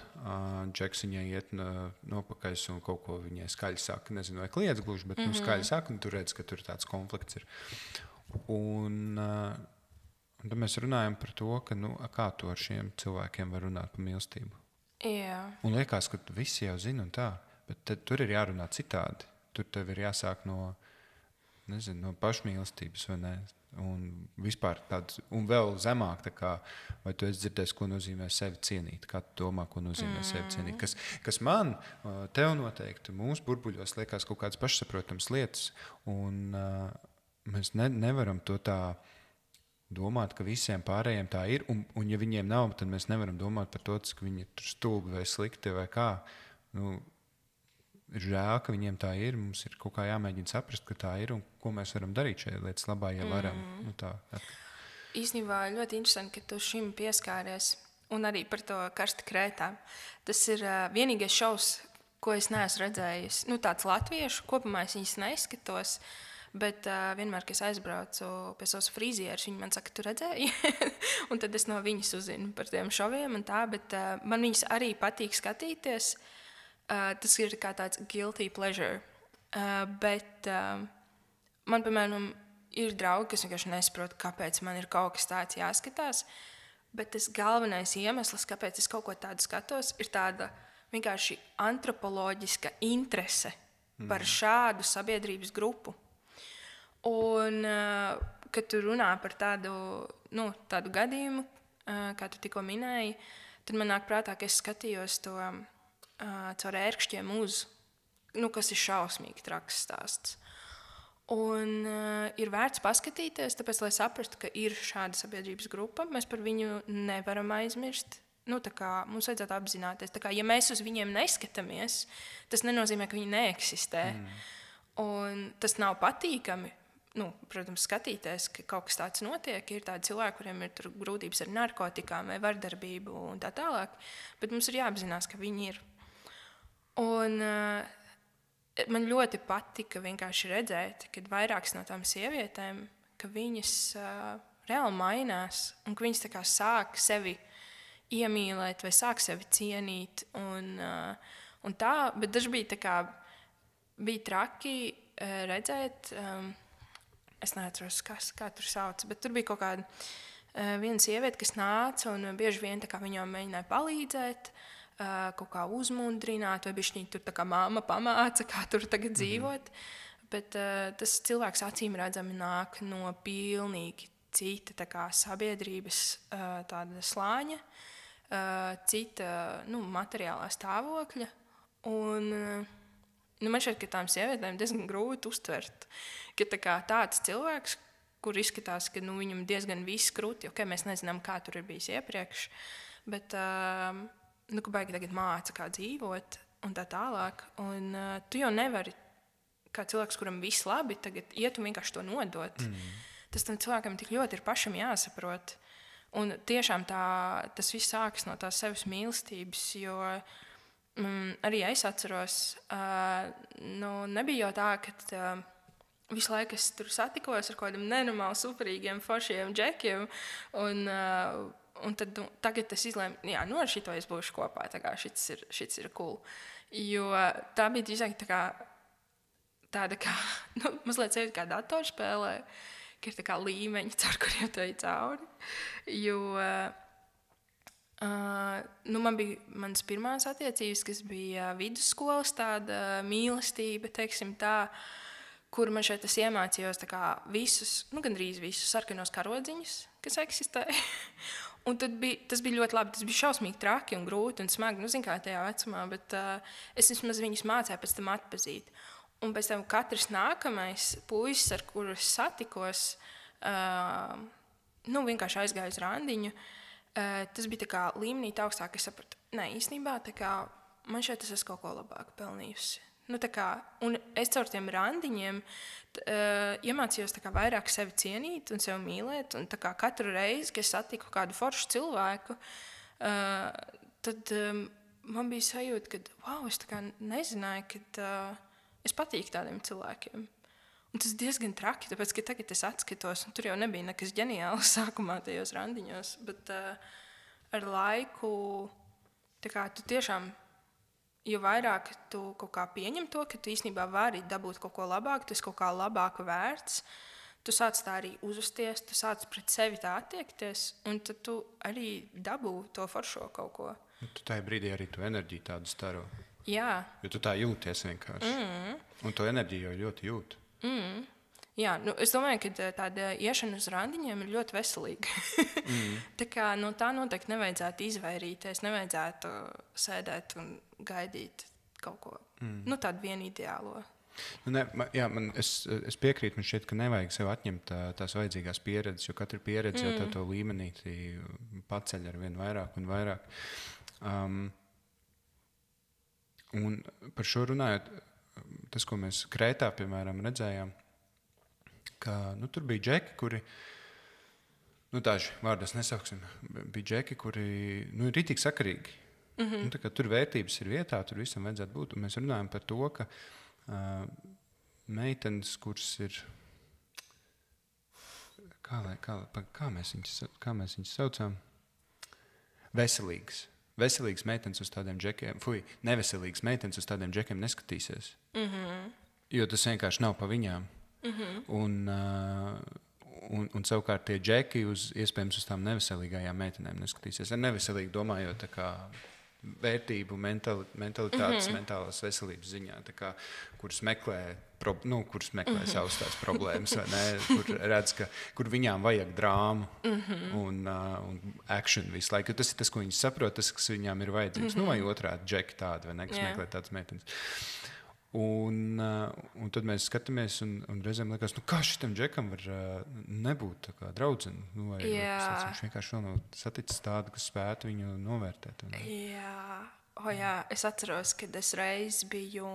džeks viņai iet nopakaļ un kaut ko viņai skaļi saka. Nezinu, vai kliedz gluži, bet skaļi saka, un tu redz, ka tur tāds konflikts ir. Un tad mēs runājam par to, ka kā tu ar šiem cilvēkiem var runāt par mīlestību. Un liekas, ka visi jau zina un tā. Bet tad tur ir jārunā citādi. Tur tev ir jāsāk no pašmīlestības, vai ne? Un vispār tāds, un vēl zemāk, tā kā, vai tu esi dzirdējis, ko nozīmē sevi cienīt? Kā tu domā, ko nozīmē sevi cienīt? Kas man, tev noteikti, mūsu burbuļos liekas kaut kādas pašsaprotams lietas, un mēs nevaram to tā domāt, ka visiem pārējiem tā ir, un ja viņiem nav, tad mēs nevaram domāt par to, ka viņi ir stulbi vai slikti vai kā. Ir žēl, ka viņiem tā ir. Mums ir kaut kā jāmēģina saprast, ka tā ir un ko mēs varam darīt šajā lietas labā, ja varam. Īstenībā ļoti interesanti, ka tu šim pieskāries un arī par to karsta krētā. Tas ir vienīgais šovs, ko es neesmu redzējis. Tāds latviešu, kopumā es viņus neizskatos, bet vienmēr, kad es aizbraucu pie savas frizieres, viņi man saka, tu redzēji? Un tad es no viņas uzzinu par tiem šoviem un tā, bet man viņus arī patīk skatīties. Tas ir kā tāds guilty pleasure. Bet man, piemēram, ir draugi, kas vienkārši nesaprot, kāpēc man ir kaut kas tāds jāskatās. Bet tas galvenais iemesls, kāpēc es kaut ko tādu skatos, ir tāda vienkārši antropoloģiska interese par šādu sabiedrības grupu. Un, kad tu runā par tādu gadījumu, kā tu tikko minēji, tad man nāk prātā, ka es skatījos to caur ērkšķiem kas ir šausmīgi traks stāsts. Un ir vērts paskatīties, tāpēc, lai saprastu, ka ir šāda sabiedrības grupa, mēs par viņu nevaram aizmirst. Mums vajadzētu apzināties, ka, ja mēs uz viņiem neskatāmies, tas nenozīmē, ka viņi neeksistē. Un tas nav patīkami. Protams, skatīties, ka kaut kas tāds notiek, ir tādi cilvēki, kuriem ir grūtības ar narkotikām vai vardarbību un tā tālāk, bet mums ir jāapzinās, ka viņi ir. Un man ļoti patika vienkārši redzēt, kad vairākas no tām sievietēm, ka viņas reāli mainās un ka viņas tā kā sāk sevi iemīlēt vai sāk sevi cienīt un tā, bet daži bija traki redzēt, es neatceros, kā tur sauc, bet tur bija kaut kāda viena sieviete, kas nāca un bieži vien viņām mēģināja palīdzēt, kaut kā uzmundrināt, vai bišķiņ tur tā kā mamma pamāca, kā tur tagad dzīvot. Bet tas cilvēks acīm redzami nāk no pilnīgi cita tā kā sabiedrības tāda slāņa, cita materiālā stāvokļa. Un man šķiet, ka tām sievietēm diezgan grūti uztvert, ka tāds cilvēks, kur izskatās, ka viņam diezgan viss krūti, mēs nezinām, kā tur ir bijis iepriekš, bet ka baigi tagad māca, kā dzīvot un tā tālāk. Un tu jau nevari, kā cilvēks, kuram viss labi, tagad iet un vienkārši to nodot. Tas tam cilvēkam tik ļoti ir pašam jāsaprot. Un tiešām tas viss sākas no tās sevis mīlestības, jo arī es atceros, nebija jau tā, ka visu laiku es tur satikos ar kādiem nenormāli superīgiem, foršiem džekiem, Un tad, tagad es izlēmu, jā, ar šito es būšu kopā, tā kā šits ir cool. Jo tā bija drīzāk tāda kā, mazliet sevi kā datorspēlē, ka ir tā kā līmeņi, caur kuriem tu ej cauri. Jo man bija manas pirmās attiecības, kas bija vidusskolas tāda mīlestība, teiksim tā, kur man šeit es iemācījos tā kā visus, gandrīz visus sarkanos karodziņus, kas eksistē. Un tad tas bija ļoti labi, tas bija šausmīgi traki un grūti un smagi, zin kā tajā vecumā, bet es vismaz viņus mācēju pēc tam atpazīt. Un pēc tam katrs nākamais puisis, ar kuru es satikos, vienkārši aizgāju uz randiņu, tas bija tā kā līmenī augstāk, es sapratu, īstenībā tā kā man šeit es esmu kaut ko labāk pelnījusi. Un es caur tiem randiņiem iemācījos vairāk sevi cienīt un sevi mīlēt. Un katru reizi, kad es satiku kādu foršu cilvēku, tad man bija sajūta, ka wow, es nezināju, ka es patīku tādiem cilvēkiem. Un tas diezgan traki, tāpēc, ka tagad es atskatos, un tur jau nebija nekas ģeniāls sākumā tajos randiņos, bet ar laiku tu tiešām, jo vairāk tu kaut kā pieņem to, ka tu īstenībā vari dabūt kaut ko labāku, tu esi kaut kā labāk vērts, tu sāc tā arī uzvesties, tu sāc pret sevi tā attiekties, un tad tu arī dabū to foršo kaut ko. Tu tajā brīdī arī tu enerģiju tādu staro. Jā. Jo tu tā jūties vienkārši. Un to enerģiju jau ļoti jūt. Jā, es domāju, ka tāda iešana uz randiņiem ir ļoti veselīga. Tā kā no tā noteikti nevajadzētu izvairīties, nevajadzētu sēdēt un gaidīt kaut ko, tādu vienu ideālo. Es piekrītu, man šķiet, ka nevajag sev atņemt tās vajadzīgās pieredzes, jo katra pieredze jau to līmenī paceļ ar vien vairāk un vairāk. Un par šo runājot, tas, ko mēs Krētā, piemēram, redzējām, ka tur bija džeki, kuri, tāži vārdas nesauksim, bija džeki, kuri ir ritīgi sakarīgi. Tur vērtības ir vietā, tur visam vajadzētu būt. Un mēs runājam par to, ka meitenes, kuras ir, kā mēs viņus saucam, veselīgas meitenes uz tādiem džekiem, neveselīgas meitenes uz tādiem džekiem neskatīsies. Jo tas vienkārši nav pa viņām. Un savukārt tie džeki iespējams uz tām neveselīgajām meitenēm neskatīsies. Ar neveselīgi domājot tā kā vērtību, mentalitātes, mentālās veselības ziņā, tā kā, kuras meklē savas tās problēmas, vai ne? Kur redz, kur viņām vajag drāmu un action visu laiku. Tas ir tas, ko viņi saprot, tas, kas viņām ir vajadzīgs. Vai otrādi džeki tādi, vai ne, kas meklē tādas meitenes. Un tad mēs skatāmies un reizēm liekas, kā šitam džekam var nebūt tā kā draudzene. Viņš vienkārši vēl nav saticis tādu, kas spētu viņu novērtēt. Jā, es atceros, kad es reiz biju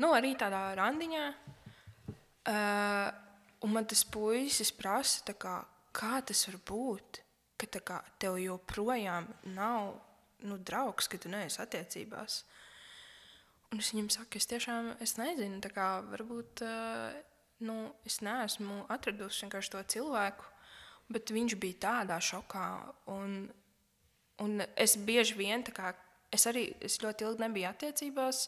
arī tādā randiņā, un man tas puisis prasa, kā tas var būt, ka tev joprojām nav draugs, ka tu neesi attiecībās. Un es viņam saku, es nezinu, varbūt es neesmu atradusi vienkārši to cilvēku, bet viņš bija tādā šokā. Un es bieži vien, es ļoti ilgi nebiju attiecībās,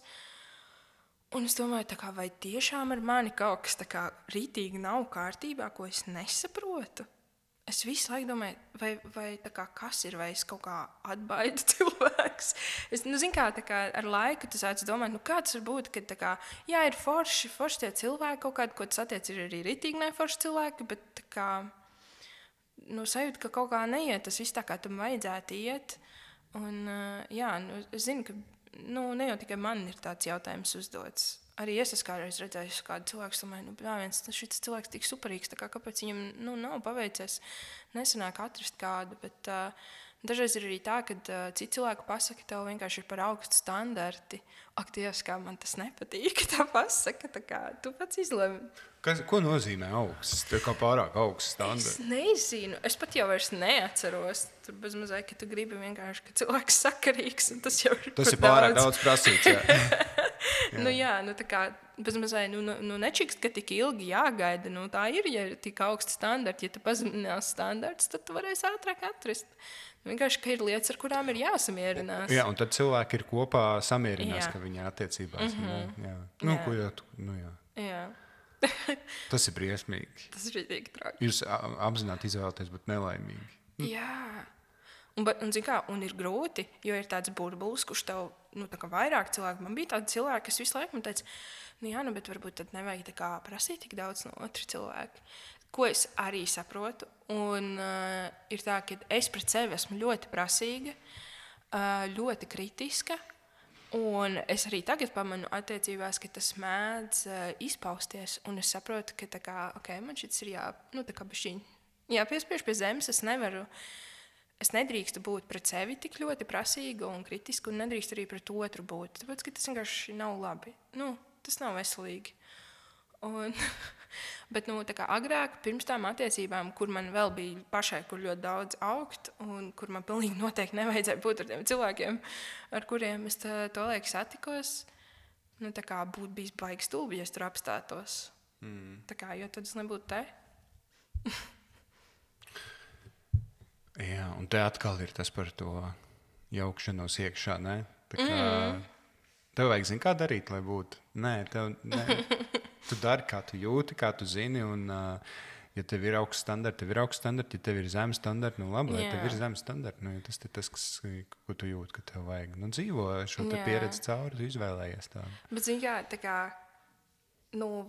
un es domāju, vai tiešām ar mani kaut kas rītīgi nav kārtībā, ko es nesaprotu. Es visu laiku domāju, vai kas ir, vai es kaut kā atbaidu cilvēks. Es ar laiku tu sāc domāt, kā tas var būt, ka ir forši tie cilvēki, kaut kādi, ko tas attiec, ir arī ritīgi neforši cilvēki, bet sajūta, ka kaut kā neiet, tas viss tā kā tam vajadzētu iet. Un es zinu, ka ne jau tikai man ir tāds jautājums uzdots. Arī es kādreiz redzēju kādu cilvēku, domāju, šis cilvēks tik superīgs, kāpēc viņam nav paveicies, nesanāk atrast kādu, bet dažreiz ir arī tā, ka citi cilvēki pasaka, tev vienkārši ir par augstu standarti. Ak, Dievs, kā man tas nepatīk, tā pasaka, tu pats izlemi. Ko nozīmē augsts? Tev kā pārāk augsts standarti? Es nezinu, es pat jau vairs neatceros. Tur bez mazai, ka tu gribi vienkārši, ka cilvēks sakarīgs, un tas jau ir tas ir pārāk daudz prasīts, jā. Tā kā bezmazliet nečikst, ka tik ilgi jāgaida. Tā ir, ja ir tik augsti standarti. Ja tu pazeminās standartus, tad tu varēsi ātrāk atrast. Vienkārši, ka ir lietas, ar kurām ir jāsamierinās. Jā, un tad cilvēki ir kopā samierinās, ka viņi ir attiecībās. Jā. Tas ir briesmīgi. Tas ir rītīgi traki. Jūs apzināti izvēlaties būt nelaimīgi. Jā. Un ir grūti, jo ir tāds burbulis, kurš tev, vairāk cilvēku. Man bija tādi cilvēki, kas visu laiku man teica, bet varbūt tad nevajag tā kā prasīt tik daudz no otra cilvēka. Ko es arī saprotu. Un ir tā, ka es pret sevi esmu ļoti prasīga, ļoti kritiska. Un es arī tagad pamanu attiecībās, ka tas mēdz izpausties. Un es saprotu, ka man šis ir jāpiespiež pie zemes. Es nedrīkstu būt pret sevi tik ļoti prasīga un kritiska, un nedrīkstu arī pret otru būt. Tāpēc, ka tas vienkārši nav labi. Tas nav veselīgi. Bet agrāk, pirms tām attiecībām, kur man vēl bija pašai, kur ļoti daudz augt, un kur man pilnīgi noteikti nevajadzēja būt ar tiem cilvēkiem, ar kuriem es to laiku satikos, būtu bijis baigi stulbi, ja es tur apstātos. Jo tad es nebūtu te. Jā, un te atkal ir tas par to jaukšanos iekšā, ne? Tev vajag zini, kā darīt, lai būtu. Nē. Tu dari, kā tu jūti, kā tu zini, un ja tev ir augsts standarti, ja tev ir zemes standarti, labi, lai tev ir zemes standarti. Tas ir tas, ko tu jūti, ka tev vajag. Dzīvo šo te pieredzi cauri, tu izvēlējies tādu. Bet zini, kā,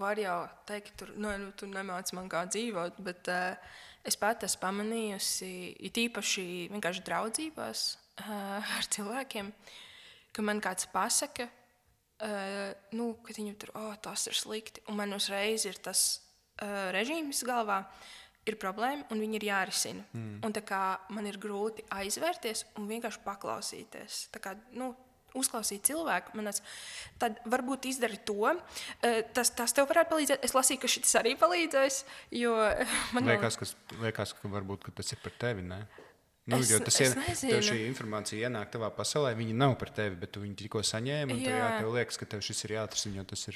var jau teikt, tu nemāci man kā dzīvot, bet es pat esmu pamanījusi, it īpaši vienkārši draudzībās ar cilvēkiem, ka man kāds pasaka, ka viņam tur, tas ir slikti, un man uzreiz ir tas režīms galvā, ir problēma, un viņi ir jārisina. Un man ir grūti aizvērties un vienkārši paklausīties. Uzklausīt cilvēku, tad varbūt izdari to. Tas tev varētu palīdzēt. Es lasīju, ka šis arī palīdzēs, jo man liekas, ka varbūt ka tas ir par tevi, ne? Jo tev šī informācija ienāk tavā pasaulē, viņi nav par tevi, bet tu viņu tikko saņēmi, un tev liekas, ka tev šis ir jāatrisina, jo tas ir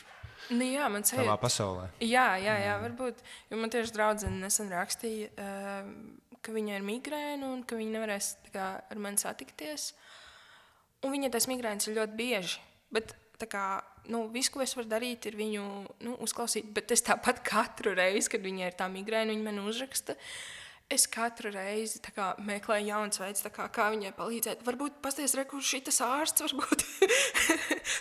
tavā pasaulē. Jā, varbūt, jo man tieši draudzene nesen rakstīja, ka viņai ir migrēna un ka viņa nevarēs ar mani satikties. Un viņai tas migrēns ir ļoti bieži, bet viss, ko es varu darīt, ir viņu uzklausīt, bet es tāpat katru reizi, kad viņai ir tā migrēna, viņa man uzraksta, es katru reizi meklēju jauns veids, kā viņai palīdzēt. Varbūt pasties, kurš šitas ārsts, varbūt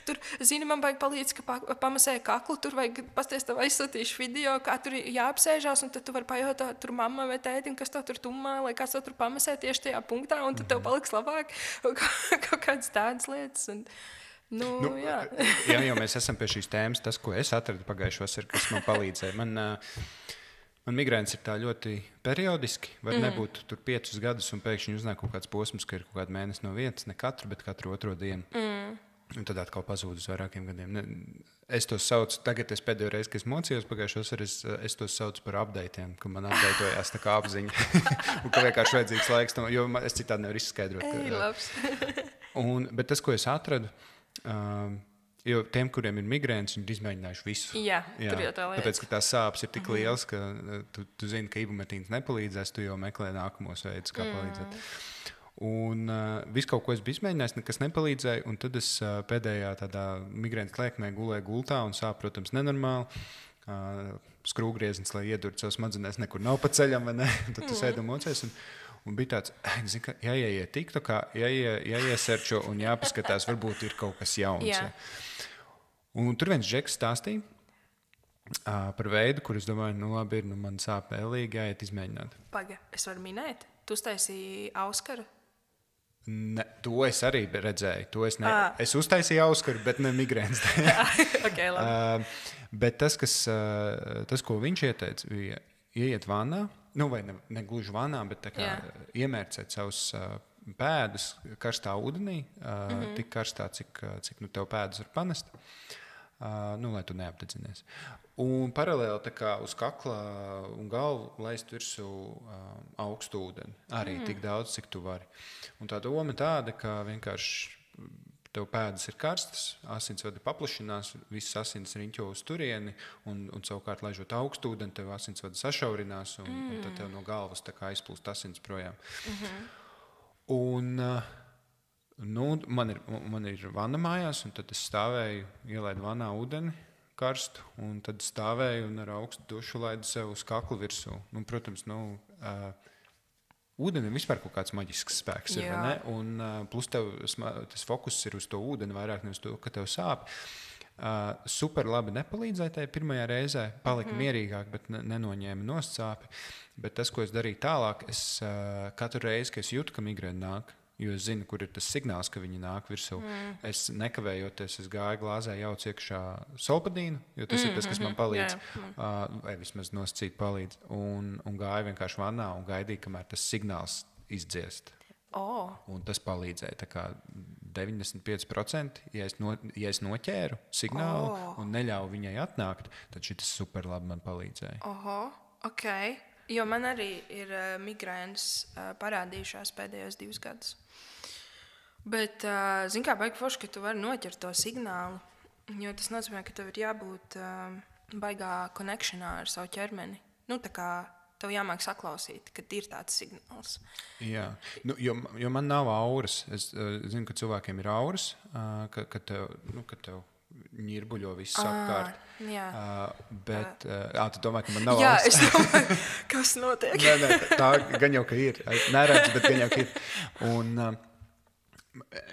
tur, man vajag palīdz, ka pamasēja kaklu, tur vajag pasties, tev aizsūtīšu video, kā tur jāapsēžās, un tad tu vari pajautāt tur mamma vai tētim, kas tev tur tumā, lai kāds tev tur pamasē tieši tajā punktā, un tad tev paliks labāk kaut kādas tādas lietas. Jā, jo mēs esam pie šīs tēmas, tas, ko es atradu pagājušajā vasarā, kas man palīdzēja. Man migrēns ir tā ļoti periodiski. Var nebūt tur 5 gadus, un pēkšņi uznāk kaut kāds posms, ka ir kaut kāda mēnesis no vietas, ne katru, bet katru otro dienu. Un tad atkal pazūd uz vairākiem gadiem. Es to saucu, tagad es pēdējo reizi, kad es mocījos pagājušajā vasarā, es to saucu par updateiem, ka man updatojās tā kā apziņa. Un ka vienkārši vajadzīgs laiks, jo es citādi nevaru izskaidrot. Bet tas, ko es atradu, jo tiem, kuriem ir migrēns, viņi ir izmēģinājuši visu. Jā, tur jau tā lieta. Tāpēc, ka tās sāpes ir tik lielas, ka tu zini, ka ibumetīns nepalīdzēs, tu jau meklē nākamos veidus, kā palīdzēt. Un visu kaut ko es biju izmēģinājis, nekas nepalīdzēja, un tad es pēdējā tādā migrēnas klēkmē gulēju gultā un sāp, protams, nenormāli. Skrūvgrieznis, lai iedurtu savas smadzenēs, nekur nav pa ceļam, vai ne? Tad tu sēdi un mocies. Un bija tāds, ka jāieiet TikTokā, jāiesērčo un jāpaskatās, varbūt ir kaut kas jauns. Jā. Un tur viens džeks stāstīja par veidu, kur es domāju, labi, man sāp ēlīgi, jāiet izmēģināt. Paga, es varu minēt? Tu uztaisīji Auskaru? Ne, to es arī redzēju. Es uztaisīju Auskaru, bet ne migrēns. Okay, labi. Bet tas, ko viņš ieteica, bija ieiet vannā, vai ne gluži vannā, bet iemērcēt savus pēdus karstā ūdenī, tik karstā, cik tev pēdas var panest, lai tu neapdedzinies. Un paralēli uz kakla un galvu laist virsū augstu ūdeni. Arī tik daudz, cik tu vari. Un tā doma tāda, ka vienkārši tev pēdas ir karstas, asinsvadi paplašinās, visas asins riņķo uz turieni, un savukārt, laižot augstu ūdeni, tev asinsvadi sašaurinās, un tad tev no galvas tā kā aizplūst asins projām. Un man ir vanna mājās, un tad es stāvēju, ielaidu vannā ūdeni karstu, un tad stāvēju un ar augstu dušu laidu sev uz kaklu virsū. Protams, ūdeni ir vispār kaut kāds maģisks spēks, ir, vai ne? Un plus tev tas fokus ir uz to ūdeni, vairāk nevis to, ka tev sāp. Super labi nepalīdzēja tajā pirmajā reizē, palika mierīgāk, bet nenoņēma nost sāpi. Bet tas, ko es darīju tālāk, es katru reizi, kad es jūtu, ka migrēna nāk, jo es zinu, kur ir tas signāls, ka viņi nāk virsū. Es nekavējoties, es gāju glāzē, jaucu iekšā solpadīnu, jo tas ir tas, kas man palīdz, vai vismaz nosacīt palīdz. Un gāju vienkārši vannā un gaidīju, kamēr tas signāls izdziest. Un tas palīdzēja. Tā kā 95%, ja es noķēru signālu un neļauju viņai atnākt, tad šis super labi man palīdzēja. Ok. Jo man arī ir migrēnas parādījušās pēdējos 2 gadus. Bet, zini kā, baigi forši, ka tu vari noķert to signālu, jo tas nozīmē, ka tev ir jābūt baigā konekšanā ar savu ķermeni. Tā kā tev jāmāk saklausīt, kad ir tāds signāls. Jā, jo man nav auras. Es zinu, ka cilvēkiem ir auras, ka tev ņirbuļo viss apkārt. Bet tu domā, ka man nav auras? Jā, es domāju, kas notiek. Nē, tā gan jau, ka ir. Neredz, bet gan jau, ka ir. Un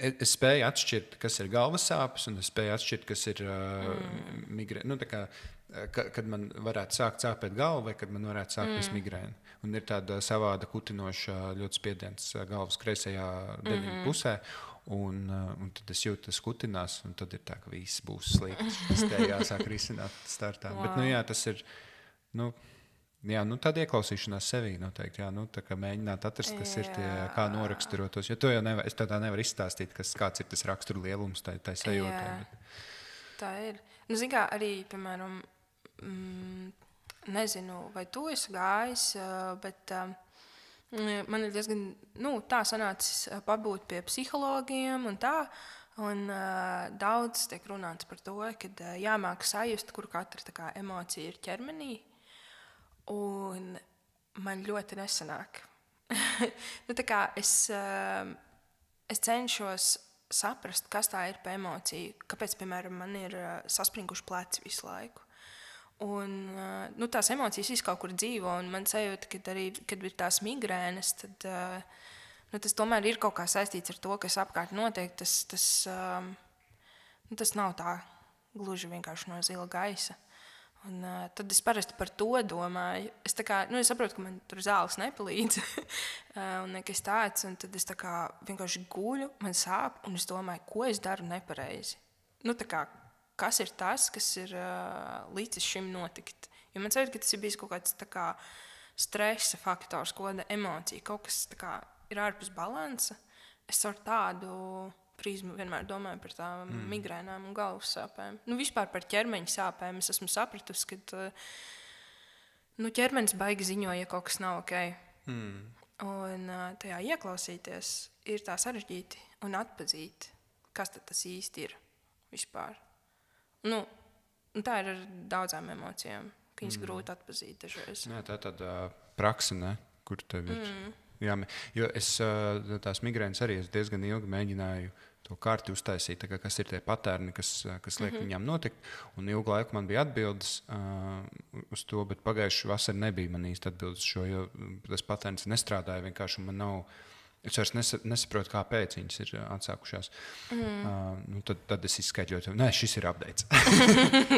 es spēju atšķirt, kas ir galvas sāpes, un es spēju atšķirt, kas ir migrēna. Kad man varētu sākt sāpēt galva, vai kad man varētu sākties migrēna. Un ir tāda savāda kutinoša ļoti spiediens galvas kreisajā 9 pusē. Un tad es jūtu, tas kutinās, un tad ir tā, ka viss būs slikti. Tas te jāsāk risināt startā. Bet, tas ir, tāda ieklausīšanās sevī noteikti. Tā kā mēģināt atrast, kas ir tie, kā noraksturotos. Jo to jau es tādā nevaru izstāstīt, kāds ir tas rakstura lielums tai sajūtai. Tā ir. Zini kā, arī, piemēram, nezinu, vai tu esi gājis, bet man ir diezgan tā sanācis pabūt pie psihologiem un tā. Un daudz tiek runāts par to, ka jāmāk sajust, kur katra emocija ir ķermenī. Un man ļoti nesanāk. Es cenšos saprast, kas tā ir pa emociju. Kāpēc, piemēram, man ir saspringuši pleci visu laiku. Un tās emocijas visu kaut kur dzīvo. Un man sajūta, ka arī, kad ir tās migrēnas, tad tas tomēr ir kaut kā saistīts ar to, kas apkārt notiek. Tas nav tā gluži vienkārši no zila gaisa. Un tad es parasti par to domāju. Es saprotu, ka man tur zāles nepalīdz un nekas tāds. Un tad es vienkārši guļu, man sāp, un es domāju, ko es daru nepareizi. Kas ir tas, kas ir līdz šim notikt? Jo man sajūt, ka tas ir bijis kaut kāds stresa faktors, kaut kāda emocija, kaut kas ir ārpus balansa. Es ar tādu prizmu vienmēr domāju par tām migrēnām un galvas sāpēm. Vispār par ķermeņa sāpēm es esmu sapratusi, ka ķermenis baigi ziņo, ja kaut kas nav ok. Un tajā ieklausīties ir tā sarežģīti un atpazīt, kas tad tas īsti ir vispār. Tā ir ar daudzām emocijām, ka viņas grūti atpazīt dažreiz. Jā, tā tāda praksa, ne? Kur tev ir. Jā, jo es tās migrēnas arī diezgan ilgi mēģināju to karti uztaisīt, kas ir tie patērni, kas liek viņām notikt. Un ilgu laiku man bija atbildes uz to, bet pagājušajā vasarā nebija man īsti atbildes šo, jo tas patērns nestrādāja vienkārši, un man nav. Es vairs nesaprotu, kāpēc viņas ir atsākušās. Tad es izskaidroju, ka šis ir updates.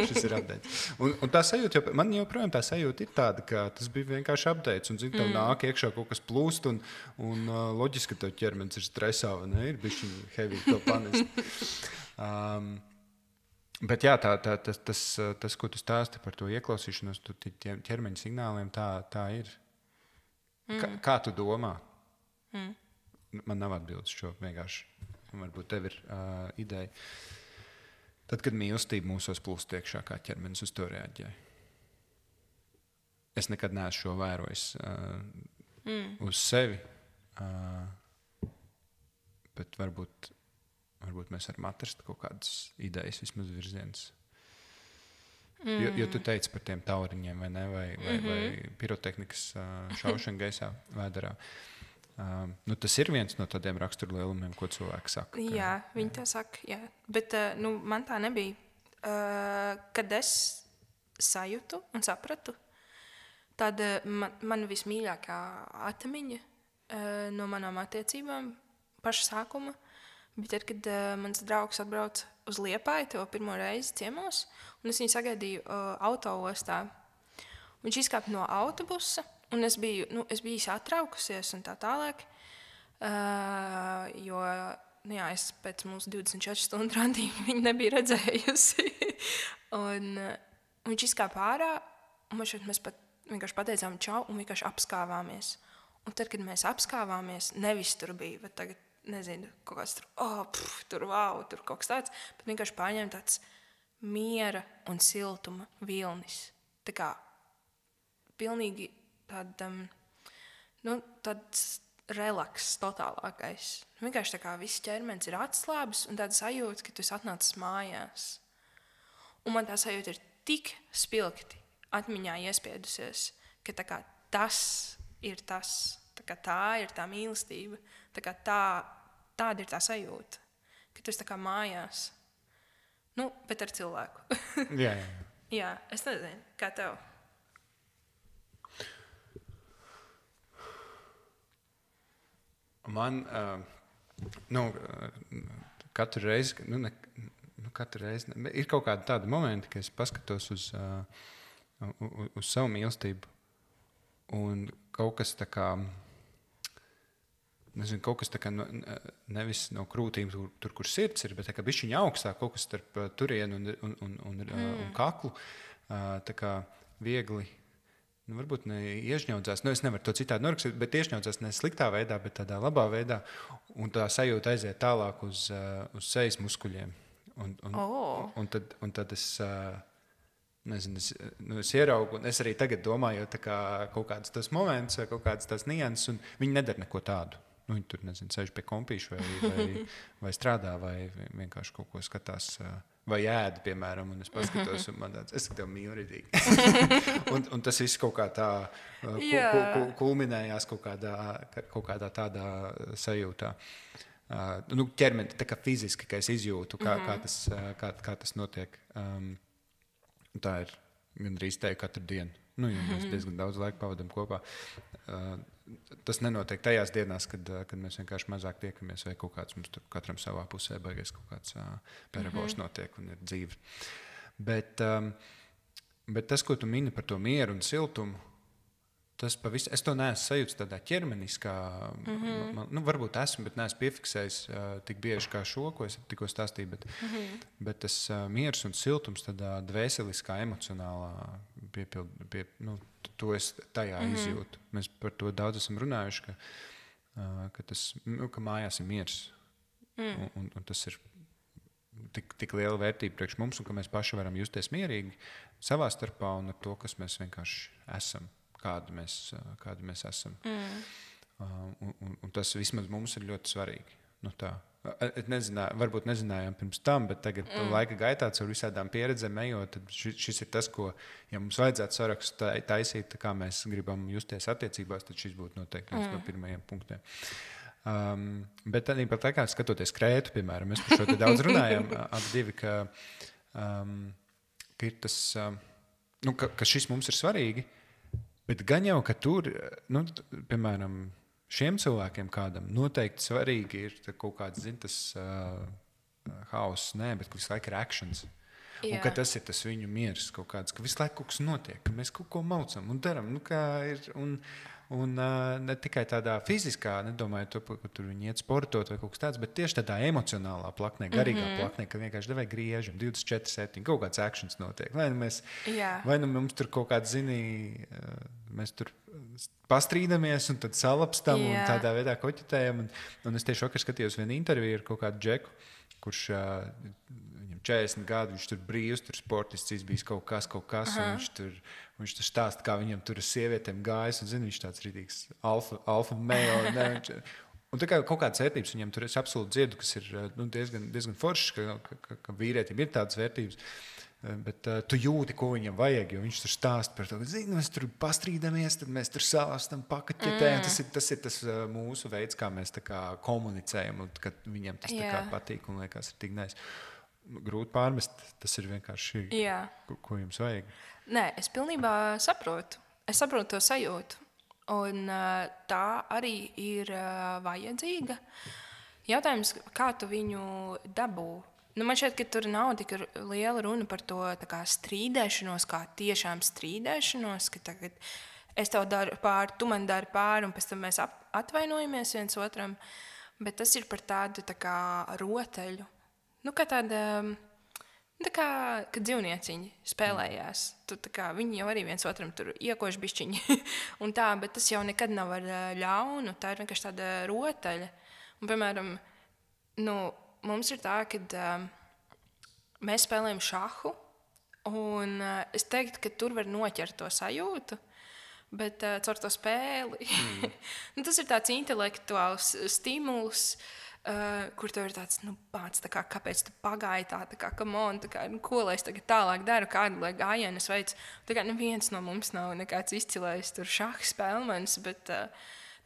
Šis ir updates. Un tā sajūta, man joprojām tā sajūta ir tāda, ka tas bija vienkārši updates. Un, tev nāk iekšā kaut kas plūst, un loģiski, ka tev ķermenis ir stresā, vai ne? Ir bišķiņ heavy to panest. Bet jā, tas, ko tu stāsti par to ieklausīšanos, tiem ķermeņa signāliem, tā ir. Kā tu domā? Man nav atbildes šo vienkārši. Varbūt tev ir ideja. Tad, kad mīlestība mūsos plūst iekšā, kā ķermenis uz to reaģē. Es nekad neesmu šo vērojis uz sevi, bet varbūt varbūt mēs varam atrast kaut kādas idejas, vismaz virziens. Jo tu teici par tiem tauriņiem, vai ne? Vai pirotehnikas šaušana gaisā vēderā. Tas ir viens no tādiem raksturlielumiem, ko cilvēki saka. Jā, viņi tā saka, jā. Bet man tā nebija. Kad es sajūtu un sapratu, tad man vismīļākā atmiņa no manām attiecībām paša sākuma bija tad, kad mans draugs atbrauca uz Liepāju to pirmo reizi ciemos, un es viņu sagaidīju autoostā. Viņš izkāpa no autobusa, un es biju satraukusies un tā tālāk, jo es pēc mūsu 24 stundu randīņa viņu nebiju redzējusi. Un viņš izkāpa ārā, un mēs pat vienkārši pateicām čau un vienkārši apskāvāmies. Un tad, kad mēs apskāvāmies, nevis tur bija, bet tagad, nezinu, kaut kāds tur kaut kas tāds, bet vienkārši pārņēma tāds miera un siltuma vilnis. Tā kā pilnīgi tāds relaks totālākais. Vienkārši tā kā viss ķermenis ir atslābis un tāda sajūta, ka tu esi atnācis mājās. Un man tā sajūta ir tik spilgti atmiņā iespiedusies, ka tā kā tas ir tas, tā ir tā mīlestība, tāda ir tā sajūta, ka tu esi tā kā mājās. Bet ar cilvēku. Jā. Jā, es nezinu, kā tev? Man katru reizi, ir kaut kādi tādi momenti, ka es paskatos uz savu mīlestību un kaut kas tā kā, kaut kas tā kā nevis no krūtīm, tur, kur sirds ir, bet tā kā bišķiņa augstāk, kaut kas starp turienu un kaklu, tā kā viegli, varbūt ne iežņaudzās, es nevaru to citādi norakstīt, bet iežņaudzās ne sliktā veidā, bet tādā labā veidā, un tā sajūta aiziet tālāk uz sejas muskuļiem. Un tad es ieraugu, un es arī tagad domāju, tā kā kaut kāds tas moments, vai kaut kāds tas nianses, un viņi nedara neko tādu. Viņi tur, sēž pie kompīša vai strādā, vai vienkārši kaut ko skatās, vai ēda, piemēram, un es paskatos, un man tāds, es tev mīlu ridīgi. un tas viss kaut kā tā kulminējās kaut kādā tādā sajūtā. Ķermeni, tā kā fiziski, ka es izjūtu, kā tas notiek. Tā ir gandrīz teju katru dienu. Mēs diezgan daudz laika pavadām kopā. Tas nenotiek tajās dienās, kad mēs vienkārši mazāk tiekamies, vai kaut kāds mums tur katram savā pusē baigais kaut kāds perabors notiek un ir dzīve. Bet tas, ko tu mini par to mieru un siltumu, tas pavisam, es to neesmu sajūts tādā ķermeniskā, varbūt esmu, bet neesmu piefiksējis tik bieži kā šo, ko es tikko stāstīju, bet tas miers un siltums tādā dvēseliskā, emocionālā to es tajā izjūtu. Mēs par to daudz esam runājuši, ka mājās ir miers. Un tas ir tik liela vērtība priekš mums, un ka mēs paši varam justies mierīgi savā starpā un ar to, kas mēs vienkārši esam. Kādi mēs esam. Un tas vismaz mums ir ļoti svarīgi. Varbūt nezinājām pirms tam, bet tagad laika gaitā caur visādām pieredzēm ejot, tad šis ir tas, ko, ja mums vajadzētu sarakstu taisīt, kā mēs gribam justies attiecībās, tad šis būtu noteikti viens no pirmajiem punktiem. Bet arī pat laikā, skatoties Krētu, piemēram, mēs par šo te daudz runājam, ap divi, ka ir tas, ka šis mums ir svarīgi, bet gan jau, ka tur, piemēram, šiem cilvēkiem kādam noteikti svarīgi ir kaut kāds, tas hauss, bet visu laiku ir actions. Un ka tas ir tas viņu miers kaut kāds, ka visu laiku kaut kas notiek, ka mēs kaut ko maucam un daram, un ne tikai tādā fiziskā, nedomāju to, ka tur viņi iet sportot vai kaut kas tāds, bet tieši tādā emocionālā plaknē, garīgā plaknē, ka vienkārši devai griežam, 24/7, kaut kāds actions notiek. Vai nu mums tur kaut kāds, mēs tur pastrīdamies un tad salapstam un tādā veidā koķitējam. Un es tieši vakar skatījos vienu interviju ar kaut kādu džeku, kurš viņam 40 gadu, viņš tur brīvs, tur sportists izbijis kaut kas, un viņš tur stāsta, kā viņam tur ar sievietēm gājas, un viņš tāds rītīgs alfa male, Un tā kā kaut kādas vērtības viņam tur es absolūti dzirdu, kas ir diezgan foršas, ka vīrietim ir tādas vērtības. Bet tu jūti, ko viņam vajag, jo viņš tur stāsta par to, ka mēs tur pastrīdamies, tad mēs tur sāstam, pakaķetējam. Tas ir tas mūsu veids, kā mēs tā kā komunicējam, un kad viņam tas tā kā patīk un liekas ir tik nice. Grūti pārmest, tas ir vienkārši, ko jums vajag. Nē, es pilnībā saprotu. Es saprotu to sajūtu. Un tā arī ir vajadzīga. Jautājums, kā tu viņu dabū? Man šķiet, ka tur nav tik liela runa par to kā strīdēšanos, kā tiešām strīdēšanos, ka tagad es tev daru pāri, tu man dari pāri, un pēc tam mēs atvainojamies viens otram. Bet tas ir par tādu tā kā rotaļu. Kā tāda, kā dzīvnieciņi spēlējās. Viņi jau arī viens otram tur iekož bišķiņi. Un tā, bet tas jau nekad nav ar ļaunu. Tā ir vienkārši tāda rotaļa. Un, piemēram, mums ir tā, ka mēs spēlējam šahu, un es teiktu, ka tur var noķert to sajūtu, bet caur to spēli. Tas ir tāds intelektuāls stimuls, kur tev ir tāds, pats, kāpēc tu pagāji tā kā, come on, ko lai es tagad tālāk daru, kādu lai gājienu es veicu. Neviens no mums nav nekāds izcilējis tur šaha spēlmenis, bet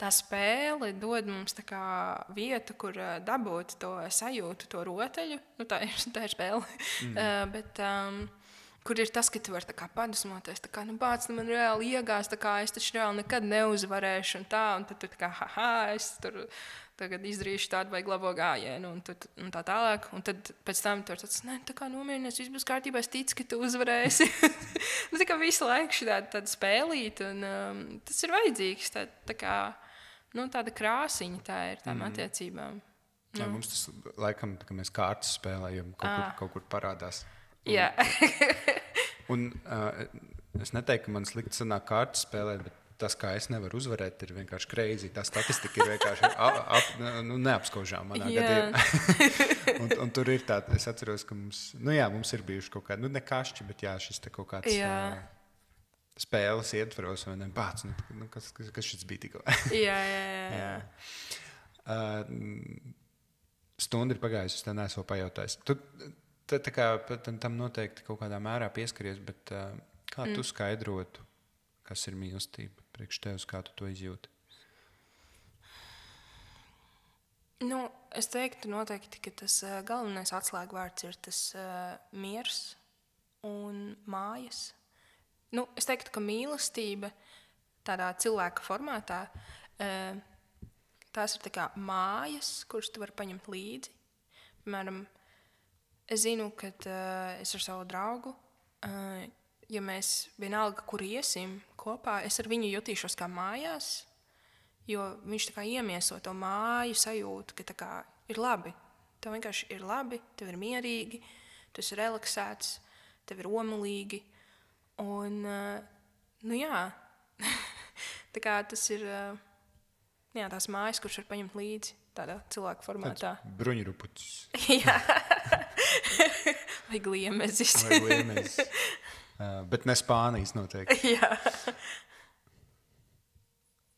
tā spēle dod mums tā kā vietu, kur dabūt to sajūtu, to rotaļu. Tā ir spēle. Bet kur ir tas, ka tu vari tā kā padusmoties, tā kā, bāc, man reāli iegās, tā kā es taču reāli nekad neuzvarēšu, un tad tu tā kā, es tur tagad izdarīšu tādu vai glabo gājienu, un tā tālāk. Un tad pēc tam tu vari tāds, tā kā nomierinies, viss būs kārtībā, es ticu, ka tu uzvarēsi. Tā kā visu laiku šī tāda spēlīt, un tas ir vajadzīgs, tā kā, tāda krāsiņa tā ir tām attiecībām. Mums tas laikam, ka mēs kārtas spēlējam, kaut kur parādās. Jā. Un es neteiktu, ka man slikti sanāk kārtas spēlēt, bet tas, kā es nevaru uzvarēt, ir vienkārši crazy. Tā statistika ir vienkārši neapskaužām manā gadījumā. un tur ir tā, es atceros, ka mums ir bijuši kaut kādi, ne kašķi, bet šis te kaut kāds spēles ietvaros, vai ne, bāc, kas šis bija tikko. Jā. Stunda ir pagājusi, es tā neesmu pajautājis. Tu tā kā tam noteikti kaut kādā mērā pieskaries, bet kā tu skaidrotu, kas ir mīlestība priekš tevis, kā tu to izjūti? Es teiktu noteikti, ka tas galvenais atslēgvārds ir tas miers un mājas. Es teiktu, ka mīlestība tādā cilvēka formātā, tās ir tā kā mājas, kuras tu vari paņemt līdzi. Piemēram, es zinu, ka es ar savu draugu, ja mēs vienalga, kur iesim kopā, es ar viņu jutīšos kā mājās, jo viņš tā kā iemieso to māju sajūtu, ka tā kā ir labi. Tev vienkārši ir labi, tev ir mierīgi, tu esi relaksēts, tev ir omulīgi. Un, tā kā tas ir tās mājas, kuras var paņemt līdzi tādā cilvēku formātā. Tāds bruņurupucis. Jā. Vai gliemezis. Bet ne Spānijas noteikti. Jā.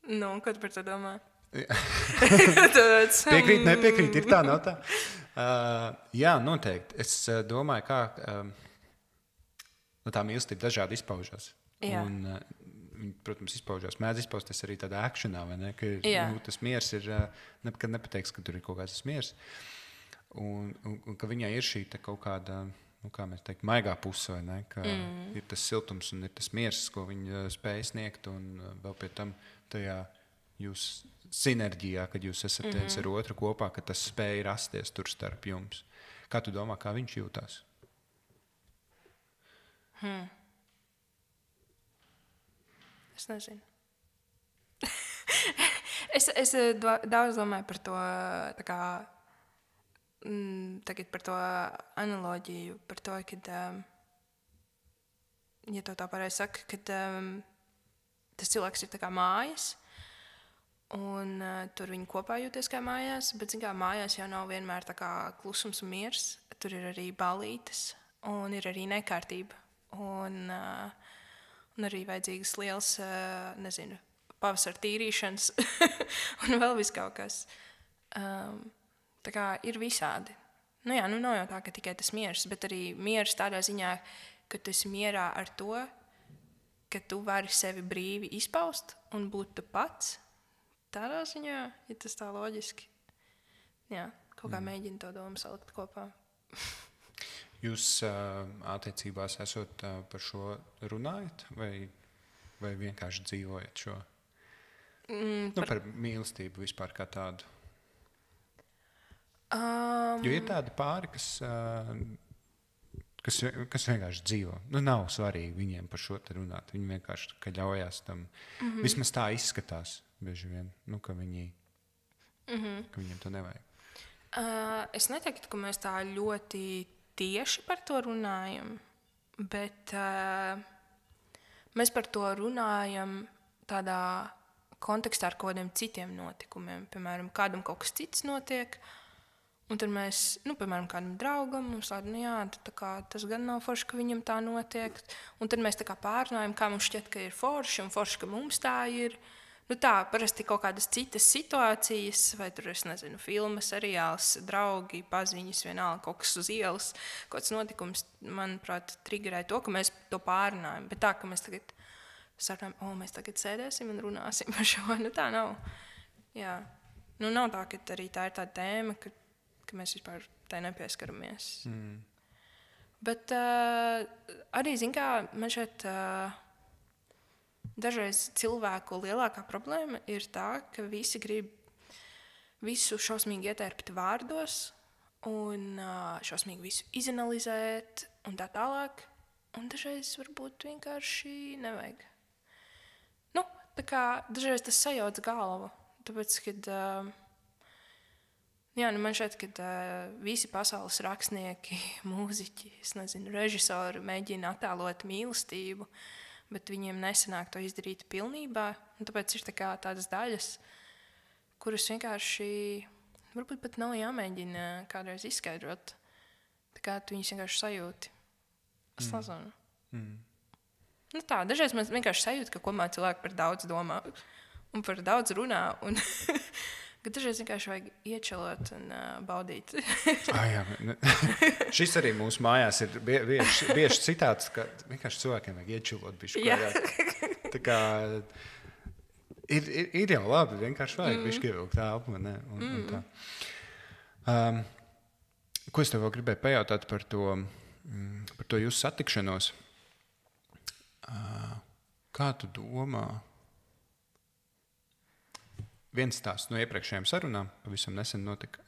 Ko tu par to domā? Piekrīt, nepiekrīt, ir tā, nav tā. Jā, noteikti. Es domāju, kā tā mīlestība dažādi izpaužās. Un viņi, protams, izpaužās. Mēdz izpausties arī tādā akšanā, vai ne? Ka tas miers ir, nekad nepateiks, ka tur ir kaut kāds miers. Un ka viņai ir šī kaut kāda, kā mēs teikt, maigā puse, vai ne? Ka ir tas siltums un ir tas miers, ko viņi spēj sniegt, un vēl pie tam tajā jūs sinerģijā, kad jūs esat viens ar otru kopā, ka tas spēj rasties tur starp jums. Kā tu domā, kā viņš jūtās? Es nezinu. es daudz domāju par to, tā kā, tagad par to analoģiju, par to, kad, ja to tā pareizi saka, kad tas cilvēks ir tā kā mājas, un tur viņi kopā jūties kā mājās, bet, zin kā, mājās jau nav vienmēr tā kā klusums un miers, tur ir arī balītes, un ir arī nekārtība, un arī vajadzīgas liels, nezinu, pavasara tīrīšanas, un vēl viss kaut kas. Tā kā ir visādi. Nu jā, nav jau tā, ka tikai tas miers, bet arī miers tādā ziņā, ka tu esi mierā ar to, ka tu vari sevi brīvi izpaust un būt tu pats. Tādā ziņā, ja tas tā loģiski. Jā, kaut kā mēģina to domu salikt kopā. Jūs attiecībās esot par šo runājat vai vienkārši dzīvojat šo? Par mīlestību vispār kā tādu. Jo ir tādi pāri, kas vienkārši dzīvo. Nav svarīgi viņiem par šo te runāt. Viņi vienkārši ļaujās tam. Vismaz tā izskatās bieži vien, ka viņiem to nevajag. Es neteiktu, ka mēs tā ļoti tieši par to runājam, bet mēs par to runājam tādā kontekstā ar kaut kādiem citiem notikumiem. Piemēram, kādam kaut kas cits notiek, un tad mēs, piemēram, kādam draugam, mums tāda, tas gan nav forši, ka viņam tā notiek. Un tad mēs tā kā pārrunājam, kā mums šķiet, ka ir forši, un forši, ka mums tā ir. Tā, parasti kaut kādas citas situācijas, vai tur, es nezinu, filmas, seriāls, draugi, paziņas, vienalga kaut kas uz ielas, kaut kāds notikums, manuprāt, triggerē to, ka mēs to pārrunājam. Bet tā, ka mēs tagad sakām, mēs tagad sēdēsim un runāsim par šo, tā nav. Jā. Nav tā, ka arī tā ir tā tēma, ka mēs vispār tai nepieskaramies. Bet arī, zin kā, man šeit... Dažreiz cilvēku lielākā problēma ir tā, ka visi grib visu šausmīgi ietērpt vārdos un šausmīgi visu izanalizēt un tā tālāk. Un dažreiz varbūt vienkārši nevajag. Tā kā dažreiz tas sajauc galvu. Tāpēc, kad man šeit, kad visi pasaules rakstnieki, mūziķi, es nezinu, režisori mēģina attēlot mīlestību, bet viņiem nesanāk to izdarīt pilnībā. Tāpēc ir tādas daļas, kuras vienkārši varbūt pat nav jāmēģina kādreiz izskaidrot. Tā kā tu viņus vienkārši sajūti. Es nezinu. Dažreiz man vienkārši sajūta, ka kopumā cilvēki par daudz domā un par daudz runā. Ka dažreiz vienkārši vajag iečelot un baudīt. Jā. Šis arī mūsu mājās ir bieži citāts, ka vienkārši cilvēkiem vajag iečelot bišķi. Tā kā ir jau labi, vienkārši vajag bišķi ievilkt telpu. Un tā. Ko es tev vēl gribēju pajautāt par to jūsu satikšanos? Kā tu domā? Viens stāsts no iepriekšējām sarunām, pavisam nesen notika,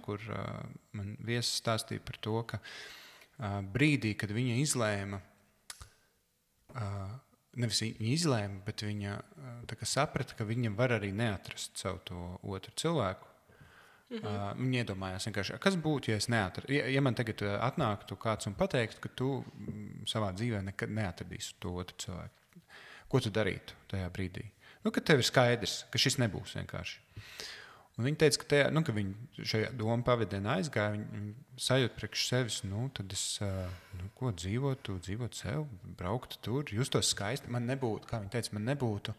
kur man viesis stāstīja par to, ka brīdī, kad viņa izlēma, nevis viņa izlēma, bet viņa saprata, ka viņa var arī neatrast savu to otru cilvēku. Viņa iedomājās vienkārši, kas būtu, ja es neatradu. Ja man tagad atnāktu kāds un pateiktu, ka tu savā dzīvē nekad neatradīsi to otru cilvēku. Ko tu darītu tajā brīdī? Ka tev ir skaidrs, ka šis nebūs vienkārši. Un viņa teica, ka viņa šajā domu pavadienā aizgāja, viņa sajūt priekš sevis, tad es, ko dzīvot sev, braukt tur, justos skaisti. Man nebūtu, kā viņa teica, man nebūtu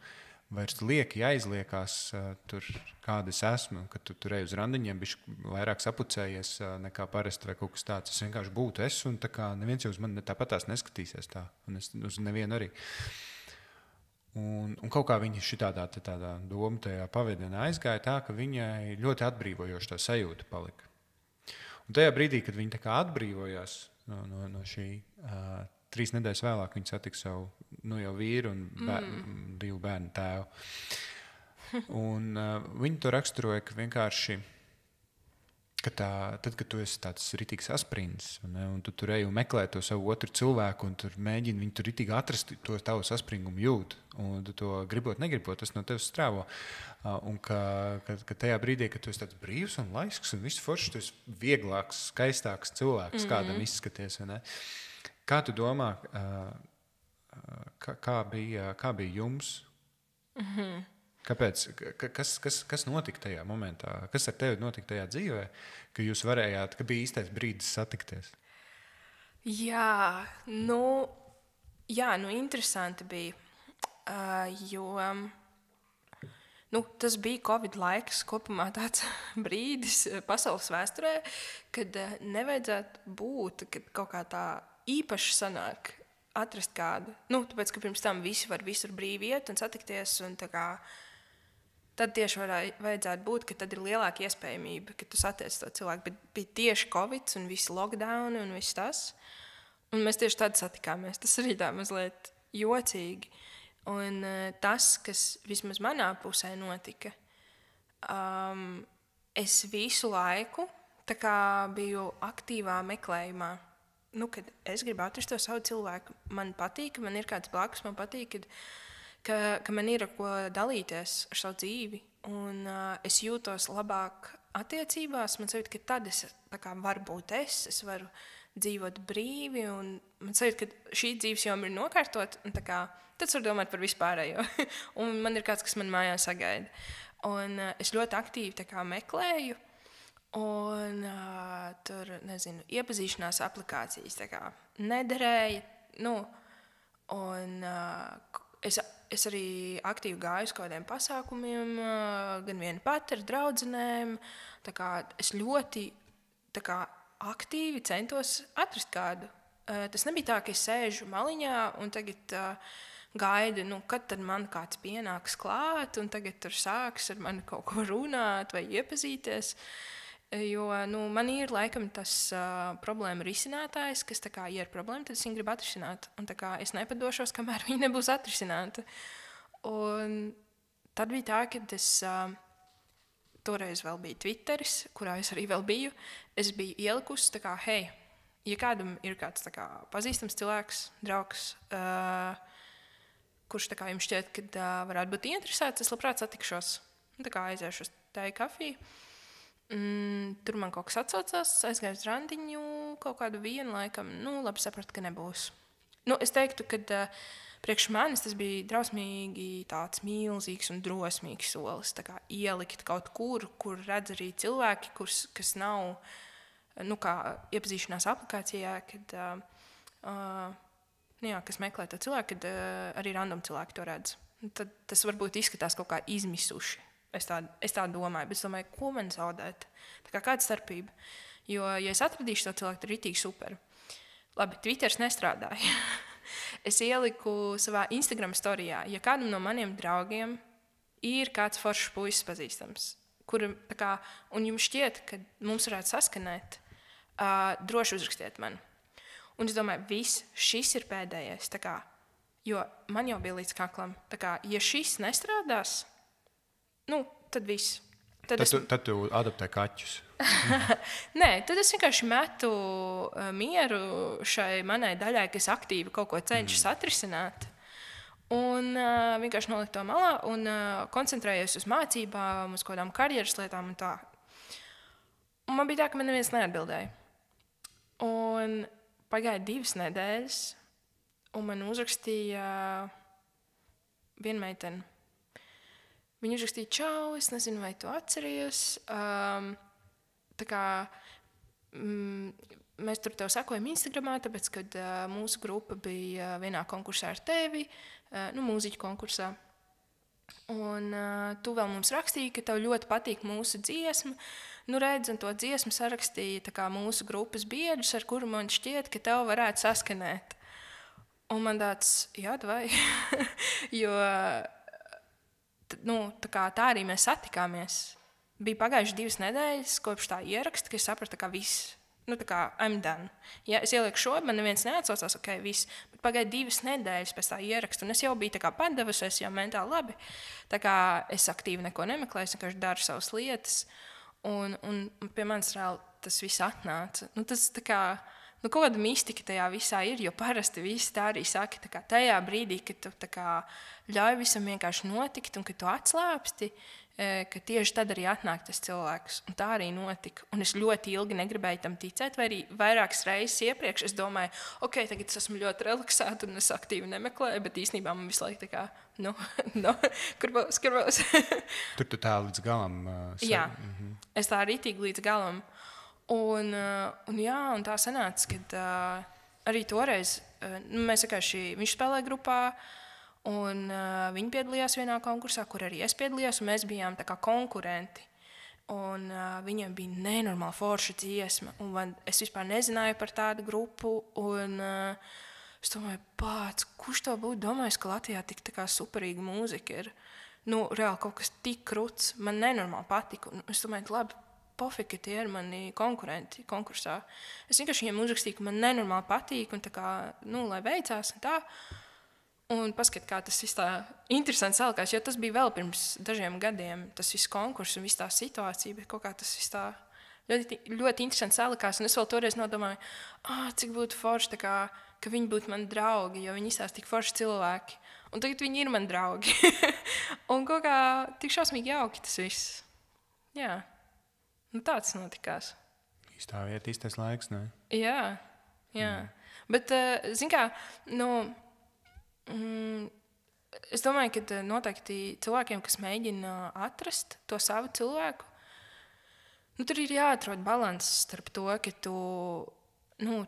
vairs lieki jāizliekās tur, kāda es esmu, kad tu tur ej uz randiņiem, bišķi vairāk sapucējies nekā parasti vai kaut kas tāds. Es vienkārši būtu es, un tā kā neviens jau uz mani tāpatās neskatīsies tā, un es uz nevienu arī. Un kaut kā viņa šitādā doma tajā pavadienā aizgāja tā, ka viņai ļoti atbrīvojoša tā sajūta palika. Un tajā brīdī, kad viņa tā kā atbrīvojās no šī, 3 nedēļas vēlāk viņa satika savu jau vīru un 2 bērnu tēvu. Un viņa to raksturoja, ka vienkārši, tad, kad tu esi tāds ritīgs asprindis, un tu tur ej un meklē to savu otru cilvēku, un tur mēģini viņu tur ritīgi atrast, to tavu saspringumu jūt, un tu to gribot, negribot, tas no tevis strāvo. Un ka tajā brīdī, kad tu esi tāds brīvs un laisks un viss foršs, tu esi vieglāks, skaistāks cilvēks, kādam izskaties. Kā tu domā, kā bija jums? Kāpēc? Kas notika tajā momentā? Kas ar tevi notika tajā dzīvē, ka jūs varējāt, ka bija īstais brīdis satikties? Jā, interesanti bija, jo tas bija Covid laiks, kopumā tāds brīdis pasaules vēsturē, kad nevajadzētu būt, kad kaut kā tā īpaši sanāk atrast kādu. Tāpēc, ka pirms tam visi var visur brīvi iet un satikties, un tad tieši vajadzētu būt, ka tad ir lielāka iespējamība, ka tu satiec to cilvēku. Bet bija tieši Covid un visi lockdowni un viss tas. Un mēs tieši tad satikāmies. Tas arī tā mazliet jocīgi. Un tas, kas vismaz manā pusē notika, es visu laiku biju aktīvā meklējumā. Kad es gribu atrast to savu cilvēku, man patīk, ka man ir kāds blakus, man patīk, ka man ir ar ko dalīties ar savu dzīvi. Un es jūtos labāk attiecībās. Man sajūt, ka tad es varu būt es varu dzīvot brīvi. Un man sajūt, ka šī dzīves joma ir nokārtot. Tad var domāt par vispārējo. Un man ir kāds, kas man mājās sagaida. Un es ļoti aktīvi meklēju. Un tur, iepazīšanās aplikācijas nederēja. Un es arī aktīvi gāju uz kādiem pasākumiem, gan viena pati ar draudzenēm. Es ļoti aktīvi centos atrast kādu. Tas nebija tā, ka es sēžu maliņā un tagad gaidu, kad tad man kāds pienāks klāt, un tagad tur sāks ar mani kaut ko runāt vai iepazīties. Jo man ir laikam tas problēma risinātājs, kas ja ir problēma, tad es viņu gribu atrisināt. Un es nepadošos, kamēr viņa nebūs atrisināta. Un tad bija tā, ka es toreiz vēl bija Twitteris, kurā es arī vēl biju. Es biju ielikusi, hei, ja kādam ir kāds pazīstams cilvēks, draugs, kurš jums šķiet, ka varētu būt interesēts, es labprāt satikšos. Aiziešu uz tēju kafiju. Tur man kaut kas atsaucās, aizgāju uz randiņu, kaut kādu vienu laikam. Labi sapratu, ka nebūs. Es teiktu, ka priekš manis tas bija drausmīgi tāds milzīgs un drosmīgs solis. Ielikt kaut kur redz arī cilvēki, kas nav kā iepazīšanās aplikācijā, kas meklē to cilvēku, kad arī random cilvēki to redz. Tad tas varbūt izskatās kaut kā izmisuši. Es tā domāju, bet es domāju, ko man zaudēt? Kāda starpība? Jo, ja es atradīšu to cilvēku, tad ir ritīgi super. Labi, Twitters nestrādāja. Es ieliku savā Instagram storijā, ja kādam no maniem draugiem ir kāds foršs puisis pazīstams, un jums šķiet, ka mums varētu saskanēt, droši uzrakstiet man. Un es domāju, šis ir pēdējais. Jo man jau bija līdz kaklam. Ja šis nestrādās, tad viss. Tad tu adaptē kaķus. Nē, tad es vienkārši metu mieru šai manai daļai, kas aktīvi kaut ko cenšas atrisināt. Un vienkārši noliku to malā un koncentrējos uz mācībām, uz kādām karjeras lietām un tā. Un man bija tā, ka man neviens neatbildēja. Un pagāja 2 nedēļas, un man uzrakstīja viena meitene. Viņa uzrakstīja, čau, es nezinu, vai tu atceries. Mēs tur tev sekojam Instagramā, tāpēc, kad mūsu grupa bija vienā konkursā ar tevi, mūziķu konkursā. Un tu vēl mums rakstīji, ka tev ļoti patīk mūsu dziesma. Redz, un to dziesmu sarakstīja mūsu grupas biedrs, ar kuru man šķiet, ka tev varētu saskanēt. Un man tāds, jā, vai? Jo tā arī mēs satikāmies. Bija pagājuši 2 nedēļas kopš tā ieraksta, ka es sapratu, ka viss, I'm done. Ja es ielieku šo, man neviens neatsaucās, ok, viss. Bet pagāja 2 nedēļas pēc tā ieraksta, un es jau biju padavusies, jau mentāli labi. Es aktīvi neko nemeklēju, es vienkārši daru savas lietas. Un pie manis reāli tas viss atnāca. Tas kaut kāda mistika tajā visā ir, jo parasti visi tā arī saka, tajā brīdī, kad tu ļauj visam vienkārši notikt un kad tu atslāpsti, ka tieši tad arī atnāk tas cilvēks. Un tā arī notika. Un es ļoti ilgi negribēju tam ticēt, vai arī vairākas reizes iepriekš es domāju, ok, tagad es esmu ļoti relaksēta un es aktīvi nemeklēju, bet īstenībā man visu laiku kur būs? Tur tu tā līdz galam. Jā, es tā ritīgi līdz galam. Un tā sanāca, kad arī toreiz mēs vienkārši viņš spēlēja grupā, Un viņi piedalījās vienā konkursā, kur arī es piedalījos, un mēs bijām tā kā konkurenti. Un viņiem bija nenormāli forša dziesma, un es vispār nezināju par tādu grupu, un es domāju, kurš to būtu domājis, ka Latvijā tik tā kā superīga mūzika ir? Nu, reāli kaut kas tik kruts, man nenormāli patika, un es domāju, labi, pofīgi, ka tie ir mani konkurenti konkursā. Es vienkārši viņiem uzrakstīju, ka man nenormāli patīk, un tā kā, nu, lai veicās, un tā. Un paskat, kā tas viss tā interesanti salikās, jo tas bija vēl pirms dažiem gadiem, tas viss konkurss un viss tā situācija, bet kaut kā tas viss tā ļoti, ļoti interesanti salikās, un es vēl toreiz nodomāju, cik būtu forši, tā kā, ka viņi būtu mani draugi, jo viņi izstāsta tik forši cilvēki, un tagad viņi ir mani draugi, un kaut kā tik šausmīgi jauki tas viss. Jā, nu tāds notikās. Īstā vieta, īstais laiks, ne? Jā. Bet, zin kā, es domāju, ka noteikti cilvēkiem, kas mēģina atrast to savu cilvēku, tur ir jāatrod balanss starp to, ka tu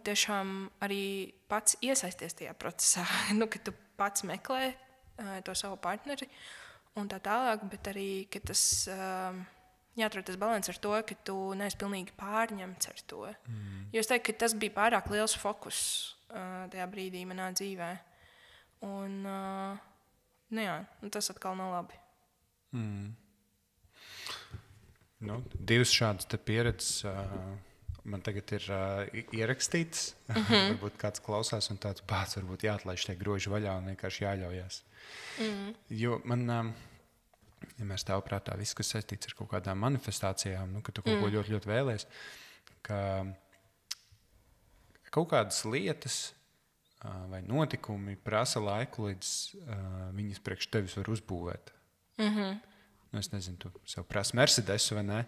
tiešām arī pats iesaisties tajā procesā, ka tu pats meklē to savu partneri un tā tālāk, bet arī, ka tas jāatrod tas balanss ar to, ka tu neesi pilnīgi pārņemts ar to. Jo es teiktu, ka tas bija pārāk liels fokus tajā brīdī manā dzīvē. Un, tas atkal nav labi. Divas šādas pieredzes man tagad ir ierakstītas. Varbūt kāds klausās un tāds varbūt jāatlaiž tie groži vaļā un vienkārši jāļaujās. Jo man vienmēr stāv prātā viss, kas saistīts ar kaut kādām manifestācijām, ka tu kaut ko ļoti, ļoti vēlies, ka kaut kādas lietas vai notikumi prasa laiku, līdz viņas priekš tevis var uzbūvēt. Es nezinu, tu sev prasi Mercedesu, vai ne?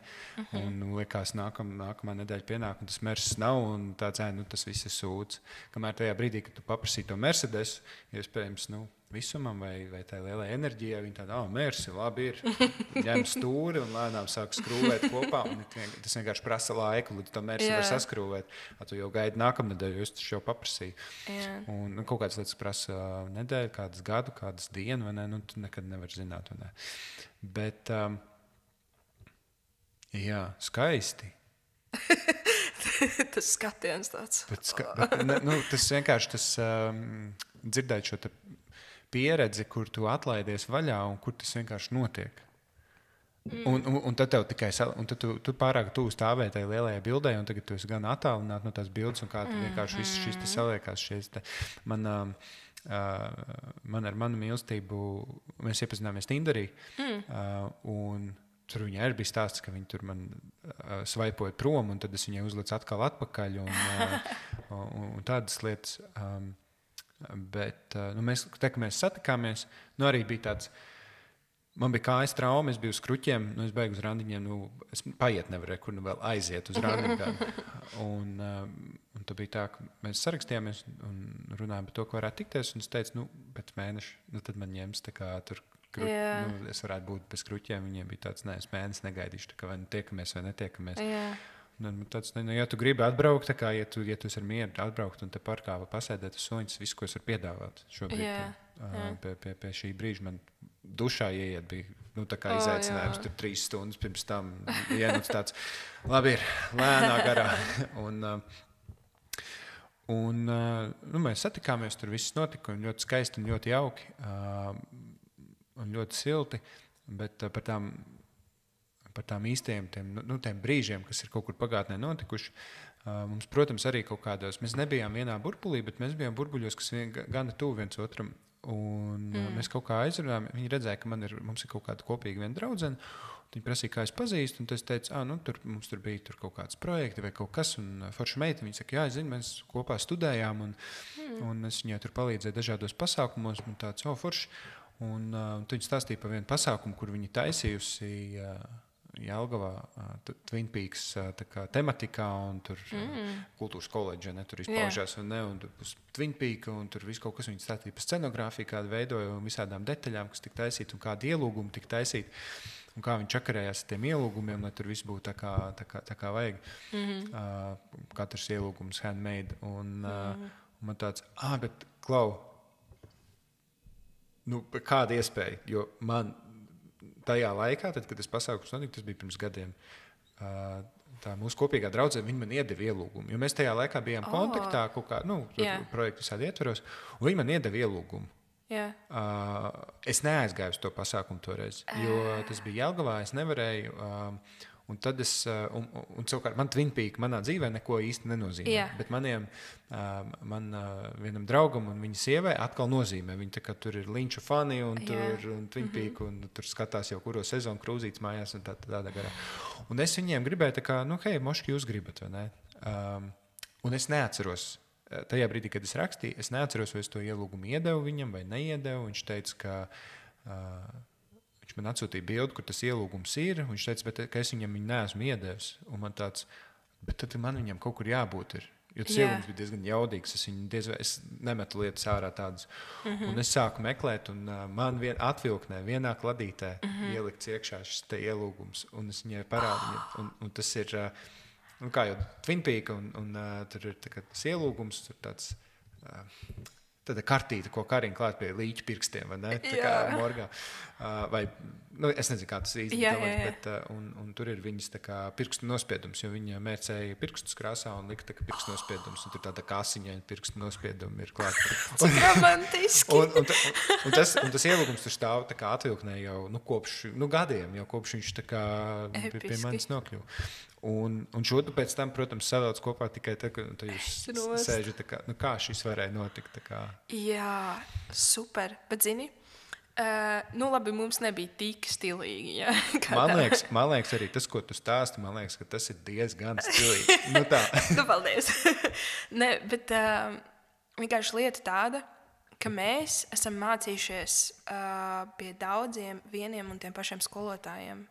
Un liekas, nākamā nedēļa pienāk, un tas Mercedes nav, un tāds, tas viss ir sūds. Kamēr tajā brīdī, kad tu paprasīji to Mercedesu, iespējams, visumam vai tai lielai enerģijai, viņi tāda, Mercedes, labi ir, ņem stūri un lēnām sāk skrūvēt kopā, un tas vienkārši prasa laiku, līdz to Mercedes var saskrūvēt. Tu jau gaidi nākamnedēļu, jo es taču jau paprasīju. Un kaut kādas lietas prasa nedēļu, kādas gadu, kādas dienu, vai ne? Tu nekad nevar zināt, vai ne? Bet, skaisti. Tas skatiens tāds. Tas vienkārši dzirdēt šo pieredzi, kur tu atlaidies vaļā un kur tas vienkārši notiek. Un tad tev tikai, un tad tu pārāk tuvu stāvēji tajā lielajā bildē, un tagad tu esi gan attālināt no tās bildes, un kā tu vienkārši viss šis te saliekās. Man ar manu mīlestību, mēs iepazināmies Tinderī, un tur viņai arī bija stāsts, ka viņi tur man svaipoja prom, un tad es viņai uzlicu atkal atpakaļ, un tādas lietas. Bet mēs satikāmies, arī bija tāds, man bija kājas trauma, es biju uz kruķiem, es beigu uz randiņiem, es paiet nevarēju, kur vēl aiziet uz randiņām. Un tad bija tā, ka mēs sarakstījāmies un runājām par to, ko varētu tikties, un es teicu, pēc mēneša, tad man ņems tā kā tur, es varētu būt bez kruķiem, viņiem bija tāds, es mēnesi negaidīšu, tā kā vai tiekamies vai netiekamies. Tāds, ja tu gribi atbraukt, tā kā, ja tu esi ar mieru atbraukt un te parkā pasēdēt uz soņas, visu, ko es varu piedāvāt šobrīd pie šī brīža, man dušā ieiet bija, tā kā izaicinājums tur 3 stundas pirms tam, tāds, labi ir, lēnā garā, un mēs satikāmies, tur viss notika, un ļoti skaisti un ļoti jauki, un ļoti silti, bet par tām īstajiem tiem brīžiem, kas ir kaut kur pagātnē notikuši. Mums, protams, arī kaut kādos, mēs nebijām vienā burbulī, bet mēs bijām burbuļos, kas gana tuvu viens otram. Un mēs kaut kā aizrunājām, viņi redzēja, ka mums ir kaut kāda kopīga viena draudzene. Viņi prasīja, kā es pazīstu, un es teicu, mums tur bija kaut kāds projekti vai kaut kas, un forša meita, viņi saka, es zinu, mēs kopā studējām, un es viņai tur palīdzēju dažādos pasākumos, un tāds, forši. Un viņi stāstīja par vienu pasākumu, kur viņi taisījusi Jelgavā, Twin Peaks tematikā, un tur kultūras koledža, tur izpaužās, un tur Twin Peak, un tur viss kaut kas viņi stāstīja par scenogrāfiju, kādu veidoja, un visādām detaļām, kas tika taisīt, un kādi ielūgumi tika taisīt, un kā viņi čakarējās ar tiem ielūgumiem, lai tur viss būtu tā kā vajag. Katrs ielūgums handmade, un man tāds, bet klau, kāda iespēja, jo man tajā laikā, tad, kad tas pasākums notika, tas bija pirms gadiem, tā mūsu kopīgā draudzene, viņa man iedeva ielūgumu, jo mēs tajā laikā bijām kontaktā kaut kā, projektu visādi ietveros, un viņa man iedeva ielūgumu. Es neaizgāju uz to pasākumu toreiz, jo tas bija Jelgavā, es nevarēju, un tad un savukārt man Twin Peak manā dzīvē neko īsti nenozīmē, bet vienam draugam un viņa sievai atkal nozīmē. Viņi tā kā tur ir Linču fani un Twin Peak un tur skatās jau kuro sezonu krūzītes mājās un tādā garā. Un es viņiem gribēju tā kā, hei, moški, jūs gribat, vai ne? Un es neatceros, tajā brīdī, kad es rakstīju, es neatceros, vai es to ielūgumu iedevu viņam vai neiedevu. Viņš teica, ka viņš man atsūtīja bildi, kur tas ielūgums ir. Viņš teica, ka es viņam viņu neesmu iedevis. Un man tāds, bet tad man viņam kaut kur jābūt ir. Jo tas ielūgums bija diezgan jaudīgs. Es nemetu lietas ārā tādas. Un es sāku meklēt, un man atvilknē vienā kladītē ielikts iekšā šis te ielūgums. Un es viņai parādīju. Un tas ir, kā jau Twin Peak, un tur ir tas ielūgums, tur tāds... Tāda kartīte, ko Karina klāt pie līķa pirkstiem, vai ne? Tā kā morgā. Vai, es nezinu, kā tas īsti domāts, bet un tur ir viņas tā kā pirkstu nospiedums, jo viņa mērcēja pirkstus krāsā un lika tā kā pirkstu nospiedums, un tur tāda kasiņaina pirkstu nospiedumi ir klāt. Cik romantiski! Un tas ielūgums tur stāv tā kā atvilknē jau kopš gadiem, jau kopš viņš tā kā pie manis nokļuva. Un šo tu pēc tam, protams, savelc kopā tikai tā, ka jūs sēžat tā kā, kā šis varēja notikt? Tā kā... Jā, super. Bet zini, labi, mums nebija tik stilīgi. Ja? Man liekas, arī tas, ko tu stāsti, man liekas, ka tas ir diezgan stilīgi. Tā. Paldies. Ne, bet vienkārši lieta tāda, ka mēs esam mācījušies pie daudziem vieniem un tiem pašiem skolotājiem.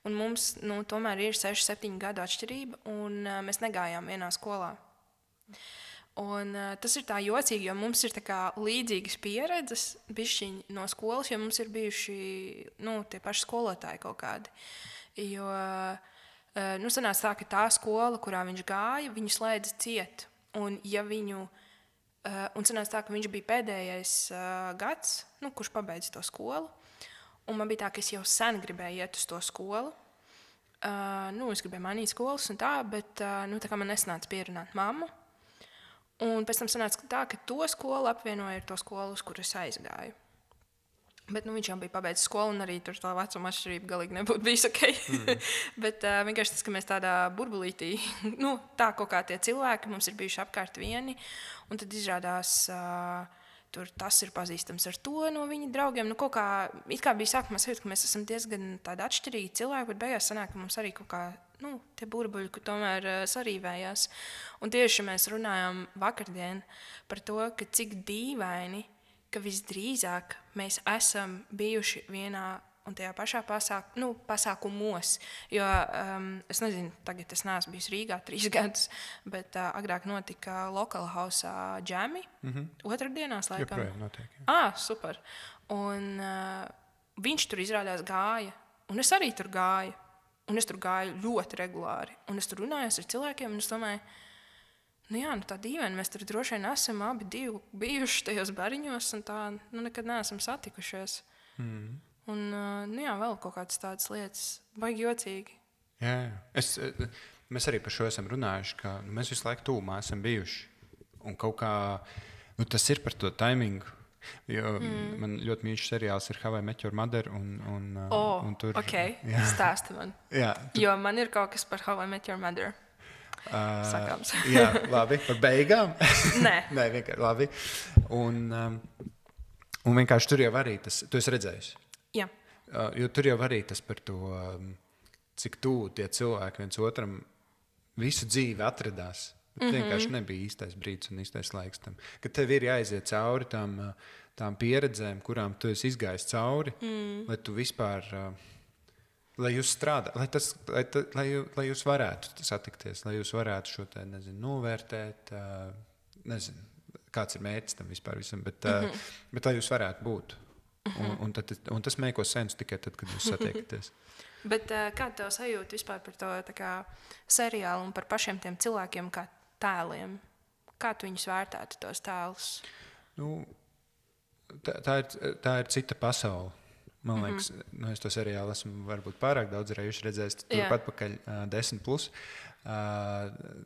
Un mums tomēr ir 6-7 gadu atšķirība, un mēs negājām vienā skolā. Un tas ir tā jocīgi, jo mums ir tā kā līdzīgas pieredzes bišķiņi no skolas, jo mums ir bijuši tie paši skolotāji kaut kādi. Jo sanāca tā, ka tā skola, kurā viņš gāja, viņu slēdza ciet. Un sanāca tā, ka viņš bija pēdējais gads, kurš pabeidza to skolu. Un man bija tā, ka es jau sen gribēju iet uz to skolu. Es gribēju mainīt skolas un tā, bet tā kā man nesanāca pierunāt mammu. Un pēc tam sanāca tā, ka to skolu apvienoja ar to skolu, uz kuru es aizgāju. Bet viņš jau bija pabeidzis skolu, un arī tur tā vecuma atšķirība galīgi nebūtu bijis ok. Bet vienkārši tas, ka mēs tādā burbulītī, tā kaut kā tie cilvēki mums ir bijuši apkārt vieni, un tad izrādās... Tur tas ir pazīstams ar to no viņa draugiem. Kaut kā, it kā bija sākumā sajūta, ka mēs esam diezgan tādi atšķirīgi cilvēki, bet beigās sanāk, ka mums arī kaut kā, tie burbuļi, ka tomēr sarīvējās. Un tieši mēs runājām vakardien par to, ka cik dīvaini, ka visdrīzāk mēs esam bijuši vienā un tajā pašā pasākumos. Jo es nezinu, tagad es neesmu bijis Rīgā 3 gadus, bet agrāk notika Local House džemi, otrdienās laikam. Joprojām notiek. Jā. Super. Un viņš tur izrādās gāja, un es arī tur gāju. Un es tur gāju ļoti regulāri. Un es tur runājos ar cilvēkiem, un es domāju, tā dīvaini, mēs tur droši vien esam abi divi bijuši tajos bariņos, un tā nekad neesam satikušies. Un, vēl kaut kādas tādas lietas, baigi jocīgi. Jā. Mēs arī par šo esam runājuši, ka mēs visu laiku tūmā esam bijuši. Un kaut kā, tas ir par to taimingu. Jo man ļoti mīļš seriāls ir How I Met Your Mother. Un tur, stāsti man. Jā, jo man ir kaut kas par How I Met Your Mother. Sakāms. Jā, labi, par beigām? Nē. Nē, vienkārši labi. Un vienkārši tur jau arī tas, tu esi redzējis. Jā. Jo tur jau arī tas par to, cik tuvu tie cilvēki viens otram visu dzīvi atradās. Bet vienkārši nebija īstais brīdis un īstais laiks tam. Kad tev ir jāiziet cauri tām pieredzēm, kurām tu esi izgājis cauri, lai tu vispār, lai jūs strādā, lai jūs varētu satikties, lai jūs varētu šo te, novērtēt, kāds ir mērķis tam vispār visam, bet lai jūs varētu būt. Un tas meiko sensu tikai tad, kad jūs satiekaties. Bet kāda tev sajūta vispār par to seriālu un par pašiem tiem cilvēkiem kā tēliem? Kā tu viņus vērtētu, tos tēlus? tā ir cita pasaule. Man liekas, es to seriālu esmu varbūt pārāk daudz reižu redzējis. Turpat pakaļ 10+.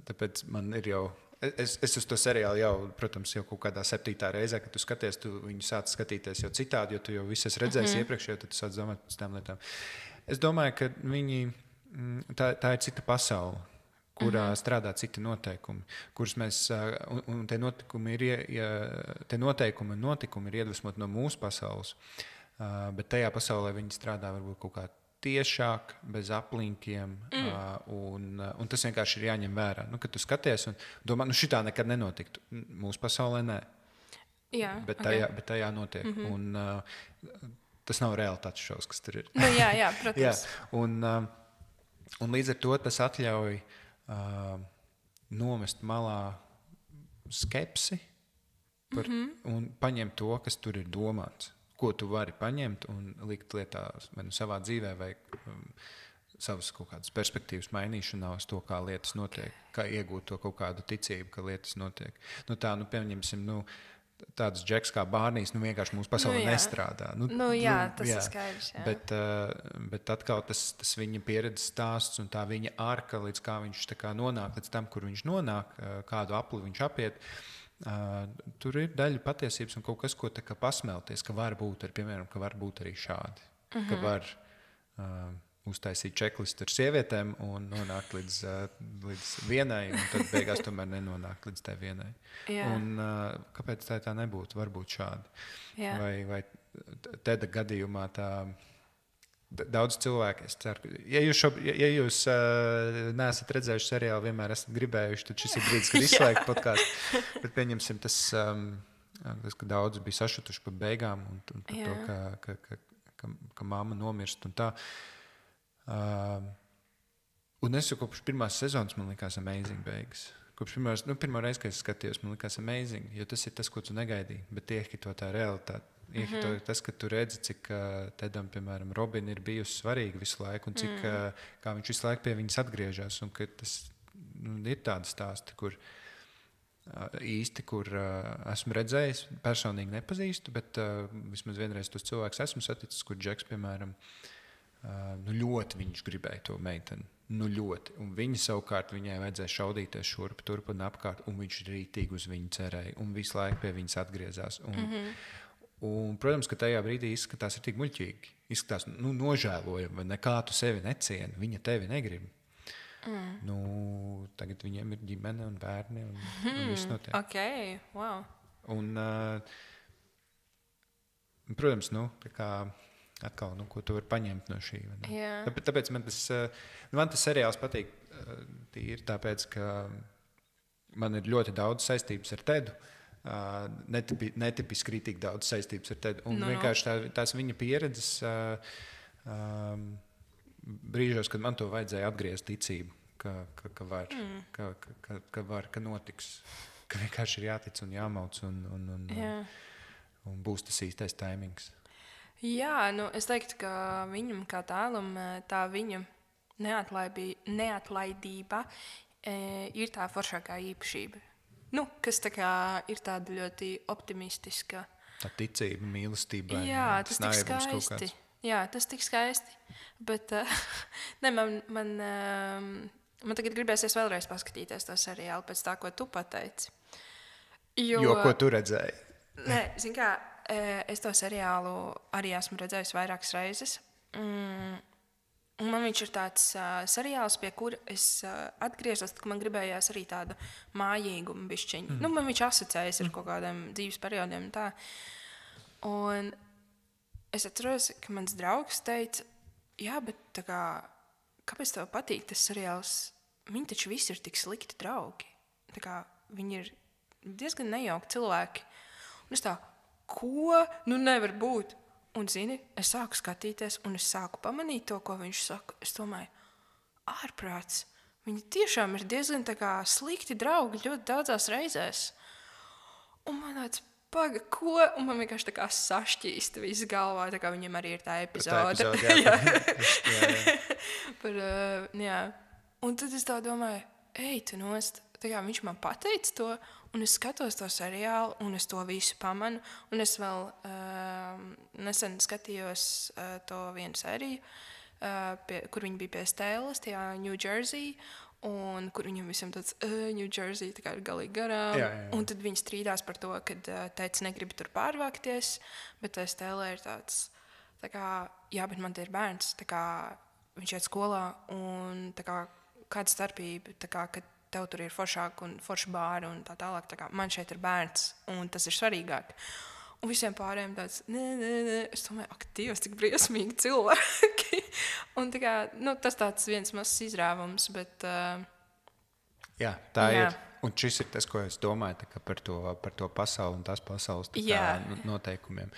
Tāpēc man ir jau. Es uz to seriālu jau, protams, jau kaut kādā 7. reizē, kad tu skaties, tu viņu sāc skatīties jau citādi, jo tu jau visu esi redzējis iepriekš, jo tad tu sāc domāt par tām lietām. Es domāju, ka tā ir cita pasaule, kurā strādā citi noteikumi, kurus mēs, un tie noteikumi un notikumi ir iedvesmoti no mūsu pasaules, bet tajā pasaulē viņi strādā varbūt kaut kā tiešāk, bez aplinkiem, un tas vienkārši ir jāņem vērā. Kad tu skaties un domā, šitā nekad nenotiktu. Mūsu pasaulē nē. Jā, bet tajā notiek. Un tas nav realitātes šovs, kas tur ir. Jā, protams. Un līdz ar to tas atļauj nomest malā skepsi un paņemt to, kas tur ir domāts. Ko tu vari paņemt un likt lietā vai savā dzīvē, vai savas kaut kādas perspektīvas mainīšanā uz to, kā lietas notiek, kā iegūt to kaut kādu ticību, ka lietas notiek. Pieņemsim, tāds džeks kā Bārnijs, vienkārši mūsu pasaulē nestrādā. Tas ir skaidrs. Jā. Bet atkal tas viņa pieredzes stāsts un tā viņa arka, līdz kā viņš nonāk, līdz tam, kur viņš nonāk, kādu apli viņš apiet. Tur ir daļa patiesības un kaut kas, ko pasmelties, ka var būt, piemēram, ka var būt arī šādi. Ka var uztaisīt čeklistu ar sievietēm un nonākt līdz vienai, un tad beigās tomēr nenonākt līdz tai vienai. Un kāpēc tā nebūtu? Varbūt šādi. Vai Teda gadījumā tā daudz cilvēku, es ceru, ja jūs neesat redzējuši seriālu, vienmēr esat gribējuši, tad šis ir brīdis, kad izslēgt podcastu. Bet pieņemsim tas, ka daudz bija sašutuši par beigām un par to, ka mamma nomirst un tā. Un es jau kopš pirmās sezonas man likās amazing beigas. Kopš pirmā reize, kad es skatījos, man likās amazing, jo tas ir tas, ko tu negaidīji, bet iehki to tā realitāte. Tas, ka tu redzi, cik Tedam, piemēram, Robina ir bijusi svarīga visu laiku un cik kā viņš visu laiku pie viņas atgriežas. Un ka tas ir tādi stāsti, kur esmu redzējis, personīgi nepazīstu, bet vismaz vienreiz tos cilvēkus esmu saticis, kur Džeks, piemēram, ļoti viņš gribēja to meiteni. Ļoti. Un viņa savukārt viņai vajadzēja šaudīties šurp, turp un apkārt, un viņš rītīgi uz viņu cerēja un visu laiku pie viņas atgriezās. Un, protams, ka tajā brīdī izskatās ir tik muļķīgi. Izskatās, nožēlojami, vai nekā tu sevi necieni, viņa tevi negrib. Tagad viņiem ir ģimene un bērni un viss notiek. Ok, wow. Un, protams, tā kā atkal, ko tu vari paņemt no šī. Tāpēc man tas seriāls patīk tīri tāpēc, ka man ir ļoti daudz saistības ar Tedu. Netipiski kritiski daudz saistības ar Tedu. Un vienkārši tās viņa pieredzes brīžos, kad man to vajadzēja atgriezt ticību, ka var, ka notiks, ka vienkārši ir jātic un jāmauc un būs tas īstais taimings. Jā, es teiktu, ka viņam kā tēlam tā viņa neatlaidība ir tā foršākā īpašība. Kas ir tāda ļoti optimistiska. Tā ticība, mīlestība. Jā, tas tik skaisti. Jā, tas tik skaisti. Bet man tagad gribēsies vēlreiz paskatīties to seriālu pēc tā, ko tu pateici. Jo ko tu redzēji? Nē, zini kā, es to seriālu arī esmu redzējusi vairākas reizes. Man viņš ir tāds seriāls, pie kura es atgriezos, kad man gribējās arī tādu mājīgumu bišķiņu. Man viņš asociējas ar kaut kādiem dzīves periodiem un tā. Un es atceros, ka mans draugs teica, jā, bet kāpēc tev patīk tas seriāls? Viņi taču visi ir tik slikti draugi. Viņi ir diezgan nejauki cilvēki. Un es ko? Nevar būt. Un, zini, es sāku skatīties, un es sāku pamanīt to, ko viņš saka. Es domāju, ārprāts. Viņi tiešām ir diezgan slikti draugi ļoti daudzās reizēs. Un man tāds, ko? Un man vienkārši sašķīsta viss galvā, viņam arī ir tā epizode. Jā. Un tad es tā domāju, ej, tu nost, viņš man pateica to, un es skatos to seriālu, un es to visu pamanu. Un es vēl nesen skatījos to vienu sēriju, kur viņi bija pie Stēlas, tajā New Jersey, un kur viņam visam tāds New Jersey tā kā ir galīgi garām. Jā. Un tad viņi strīdās par to, ka teica negrib tur pārvākties, bet Stēlē ir tāds, tā kā, jā, bet man te ir bērns, tā kā viņš iet skolā, un tā kā kāda starpība, tā kā, ka tev tur ir foršāk un forša bāra un tā tālāk, tā kā man šeit ir bērns, un tas ir svarīgāk. Un visiem pārējiem tāds, nē, es domāju, ak, Dievs, cik briesmīgi cilvēki. Un tā kā, tas tāds viens mazs izrāvums, bet... Jā, tā ir. Un šis ir tas, ko es domāju tā kā par to pasauli un tās pasaules tā kā, noteikumiem.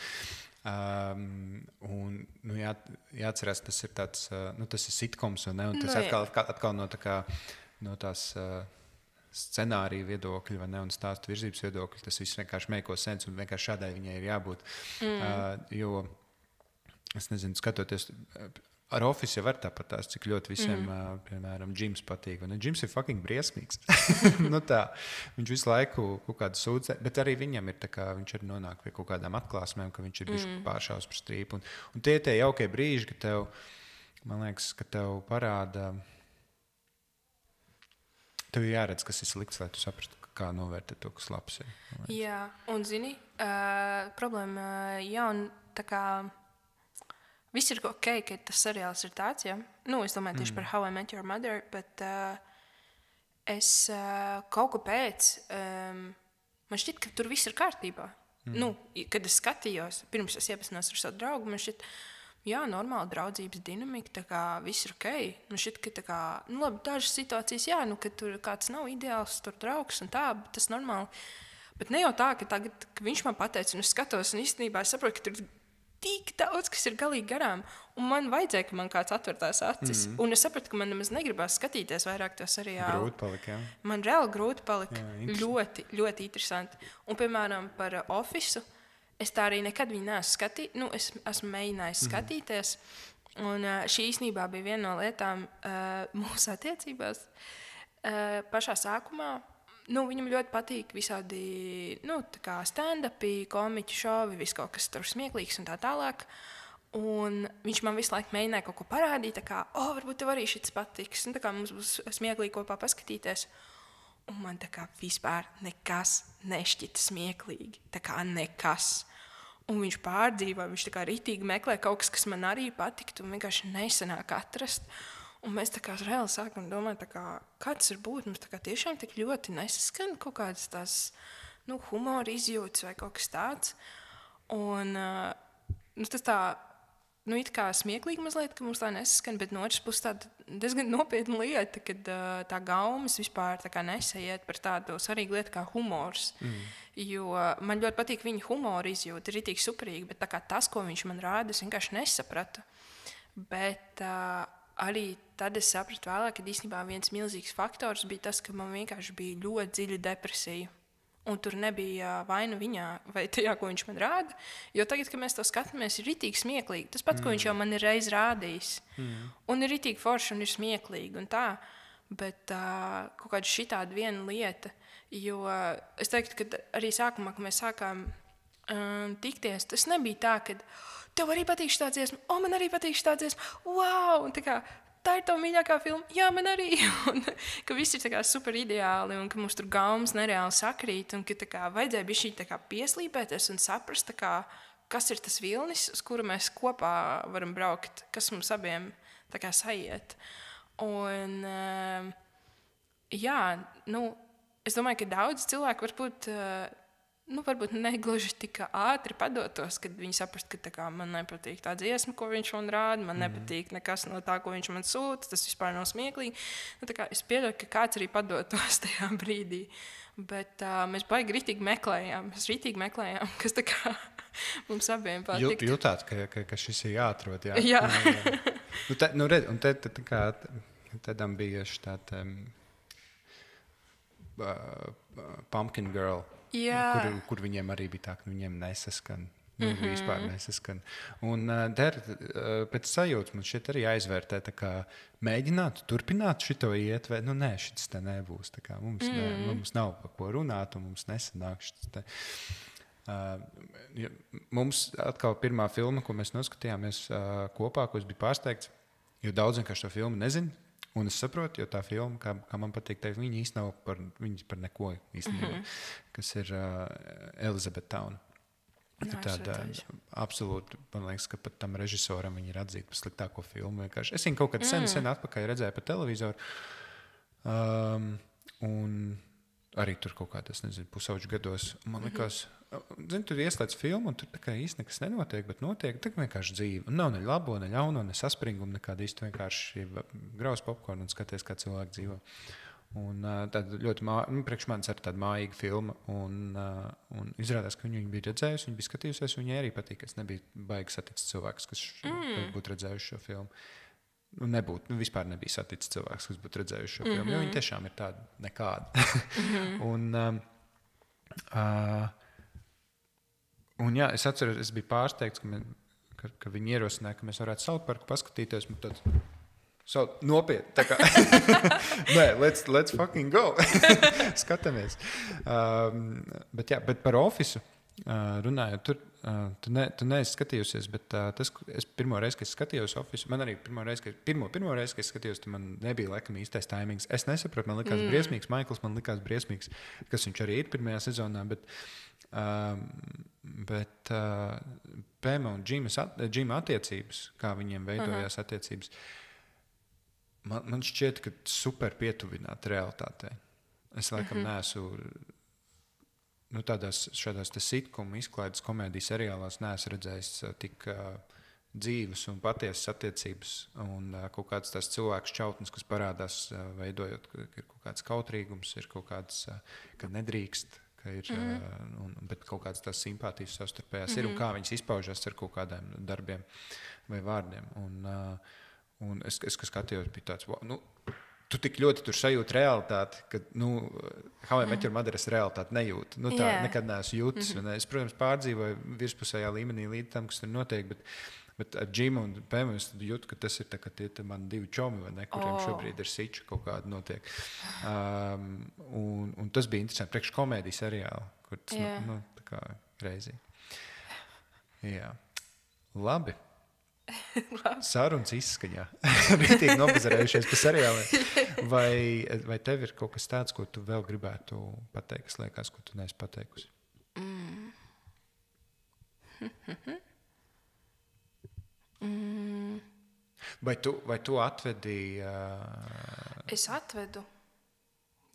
Jāatcerās, tas ir tāds, tas ir sitkoms, un tas atkal no tās scenārija viedokļa, vai ne, un stāstu virzības viedokļa, tas viss vienkārši make sense, un vienkārši šādai viņai ir jābūt. Jo, es nezinu, skatoties, ar Office jau var tāpat tās, cik ļoti visiem, piemēram, Jims patīk. Jims ir fucking briesmīgs. Viņš visu laiku kaut kādu sūdzē, bet arī viņam ir tā kā, viņš arī nonāk pie kaut kādām atklāsmēm, ka viņš ir bišķi pāršaus par strīpu. Un tie jaukie brīži, ka tev, man liekas, ka tev parāda, tev jāredz, kas ir slikts, lai tu saprastu, kā novērtēt to, kas labs ir. Jā, un zini, problēma, un tā kā, viss ir ok, ka tas seriāls ir tāds, ja? Es domāju tieši par How I Met Your Mother, bet es kaut ko pēc, man šķiet, ka tur viss ir kārtībā. Kad es skatījos, pirms es iepazinos ar savu draugu, man šķiet, normāla draudzības dinamika, tā kā viss ir ok. Man šķiet, ka tā kā, labi, dažas situācijas, ka tur kāds nav ideāls, tur draugs un tā, bet tas normāli. Bet ne jau tā, ka tagad, ka viņš man pateica, un es skatos, un īstenībā es saprotu, ka tur tik daudz, kas ir galīgi garām, un man vajadzēja, ka man kāds atver tās acis. Un es sapratu, ka man nemaz negribās skatīties vairāk to seriālu. Grūti palika, jā. Man reāli grūti palika. Ļoti, ļoti interesanti. Un, piemēram, par Office, es tā arī nekad viņu neesmu skatījis. Es esmu mēģinājis skatīties, un šī īstenībā bija viena no lietām mūsu attiecībās. Pašā sākumā, viņam ļoti patīk visādi, stand-upi, komiķi šovi, viss kaut kas tur smieklīgs un tā tālāk. Un viņš man visu laiku mēģināja kaut ko parādīt, tā kā, varbūt tev arī šis patiks, un tā kā mums būs smieklīgi kopā paskatīties. Un man tā kā vispār nekas nešķita smieklīgi, tā kā nekas. Un viņš pārdzīvo, viņš tā kā ritīgi meklē kaut kas man arī patiktu, un vienkārši nesanāk atrast. Un mēs tā kā reāli sākam domāt, tā kā, kā tas ir būt, mums tā kā tiešām tik ļoti nesaskan kaut kādas tās, humora izjūtas vai kaut kas tāds. Un tas tā, it kā smieklīgi mazliet, ka mums tā nesaskan, bet no otras puses tāda diezgan nopietna lieta, kad tā gaumas vispār tā kā nesaiet par tādu svarīgu lietu kā humors. Jo man ļoti patīk viņa humora izjūta, ir ritīgi superīgi, bet tā kā tas, ko viņš man rāda, es vienkārši nesapratu. Bet arī tad es sapratu vēlāk, ka īstenībā viens milzīgs faktors bija tas, ka man vienkārši bija ļoti dziļa depresija. Un tur nebija vaina viņā vai tajā, ko viņš man rāda. Jo tagad, kad mēs to skatāmies, ir ritīgi smieklīgi. Tas pats, ko viņš jau man ir reiz rādījis. Un ir ritīgi forši un ir smieklīgi un tā. Bet kaut kāda šitāda viena lieta. Jo es teiktu, ka arī sākumā, kad mēs sākām tikties, tas nebija tā, ka tev arī patīk šitā dziesma, man arī patīk šitā dziesma, wow! Un tā ir tava mīļākā filma, jā, man arī. Un ka viss ir super ideāli, un ka mums tur gaumas nereāli sakrīt, un ka vajadzēja bišķi pieslīpēties un saprast, kas ir tas vilnis, uz kuru mēs kopā varam braukt, kas mums abiem saiet. Un, es domāju, ka daudz cilvēku varbūt negluži tik ātri padotos, kad viņi saprast, ka man nepatīk tā dziesma, ko viņš man rāda, man nepatīk nekas no tā, ko viņš man sūta, tas vispār nav smieklīgi. Es pieļauju, ka kāds arī padotos tajā brīdī. Bet mēs baigi ritīgi meklējām, kas mums abiem patīk. Jūtāt, ka šis ir jāatrod, jā. Jā. Un tādam bija štāta Pumpkin Girl. Kur viņiem arī bija tā, ka viņiem nesaskan. Vispār nesaskan. Un pēc sajūtas mums šeit arī jāizvērtē, tā kā mēģināt turpināt šito iet, vai nē, šis te nebūs. Tā kā mums nav par ko runāt, un mums nesanāk šis te. Mums atkal pirmā filma, ko mēs noskatījāmies kopā, ko es biju pārsteigts, jo daudz vienkārši to filmu nezinu. Un es saprotu, jo tā filma, kā man patīk teikt, viņa īsti nav par neko īstenībā, kas ir Elizabethtown. Tāda absolūti, man liekas, ka pat tam režisoram viņi ir atzīta par sliktāko filmu. Vienkārši. Es viņu kaut kad sen atpakaļ redzēju pa televizoru. Un arī tur kaut kādas, pusauģu gados. Man liekas, tur ieslēdz filmu, un tur tā kā īsti nekas nenotiek, bet notiek tā vienkārši dzīve. Nav ne labo, ne ļauno, ne saspringumu, nekāda īsti vienkārši grauz popkornu un skaties, kā cilvēki dzīvo. Un tāda ļoti, priekš manis arī tāda mājīga filma, un izrādās, ka viņi bija redzējusi, viņi bija skatījusies, un viņai arī patīk. Es nebiju baigi saticis cilvēks, kas būtu redzējuši šo filmu. Vispār nebija saticis cilvēks, kas būtu redzējuši šo filmu, jo viņi tiešām ir tādi nekādi. Un jā, es atceros, es biju pārsteigts, ka viņi ierosināja, ka mēs varētu South Park paskatīties. Nopietni. Nē, let's fucking go. Skatāmies. Bet par Office runājot, tu neesi skatījusies, bet es pirmo reizi, kad es skatījos Office, man arī pirmo reizi, kad es skatījos, tad man nebija laikam īstais timings. Es nesaprotu, man likās briesmīgs, Maikls man likās briesmīgs, kas viņš arī ir pirmajā sezonā, bet Pēma un Džima attiecības, kā viņiem veidojās attiecības, man šķiet, ka super pietuvināt realitātei. Es laikam neesmu šādās sitkomu izklaides komēdijas seriālās neesmu redzējis tik dzīves un patiesas attiecības un kaut kādas tās cilvēku šķautnes, kas parādās veidojot, ka ir kaut kāds kautrīgums, ir kaut kāds, ka nedrīkst, ka ir, bet kaut kādas tās simpātijas savstarpējās ir un kā viņas izpaužas ar kaut kādiem darbiem vai vārdiem. Un es skatījos, bija tāds, tu tik ļoti tur sajūti realitāti, ka, How I Met Your Mother es realitāti nejūtu. Tā nekad neesmu jūtis. Es, protams, pārdzīvoju virspusējā līmenī līdz tam, kas tur notiek, bet ar Džimu un Pēmu es jūtu, ka tas ir tā, ka tie man divi čomi, vai ne, kuriem šobrīd ir siča kaut kāda notiek. Un tas bija interesanti, priekš komēdijas seriāli, kur tas, tā kā reizi. Jā. Labi. Sarunas izskaņā. Rītīgi nobazarējušies pa seriāliem. Vai tev ir kaut kas tāds, ko tu vēl gribētu pateikt, kas liekas, ko tu neesi pateikusi? Vai tu atvedi? Es atvedu.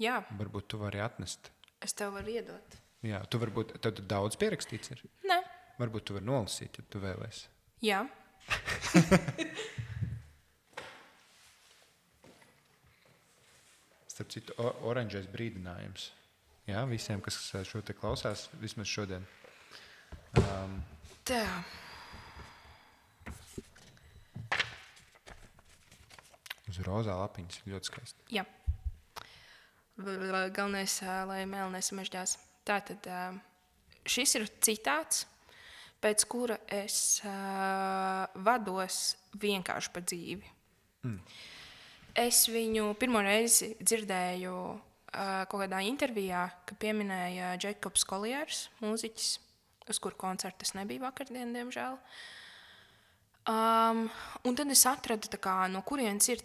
Jā. Varbūt tu vari atnest. Es tev varu iedot. Jā, tu varbūt, tev daudz pierakstīts ir? Nē. Varbūt tu vari nolasīt, ja tu vēlies. Jā. Starp citu, oranžais brīdinājums. Jā, visiem, kas šo te klausās, vismaz šodien. Tā. Uz rozā lapiņas ir ļoti skaisti. Jā. Galvenais, lai mēl nesamežģās. Tātad šis ir citāts, pēc kura es vados vienkārši pa dzīvi. Es viņu pirmo reizi dzirdēju kaut kādā intervijā, ka pieminēja Jacobs Colliers, mūziķis, uz kuru koncertu es nebiju vakardien, diemžēl. Un tad es atradu, no kurienes ir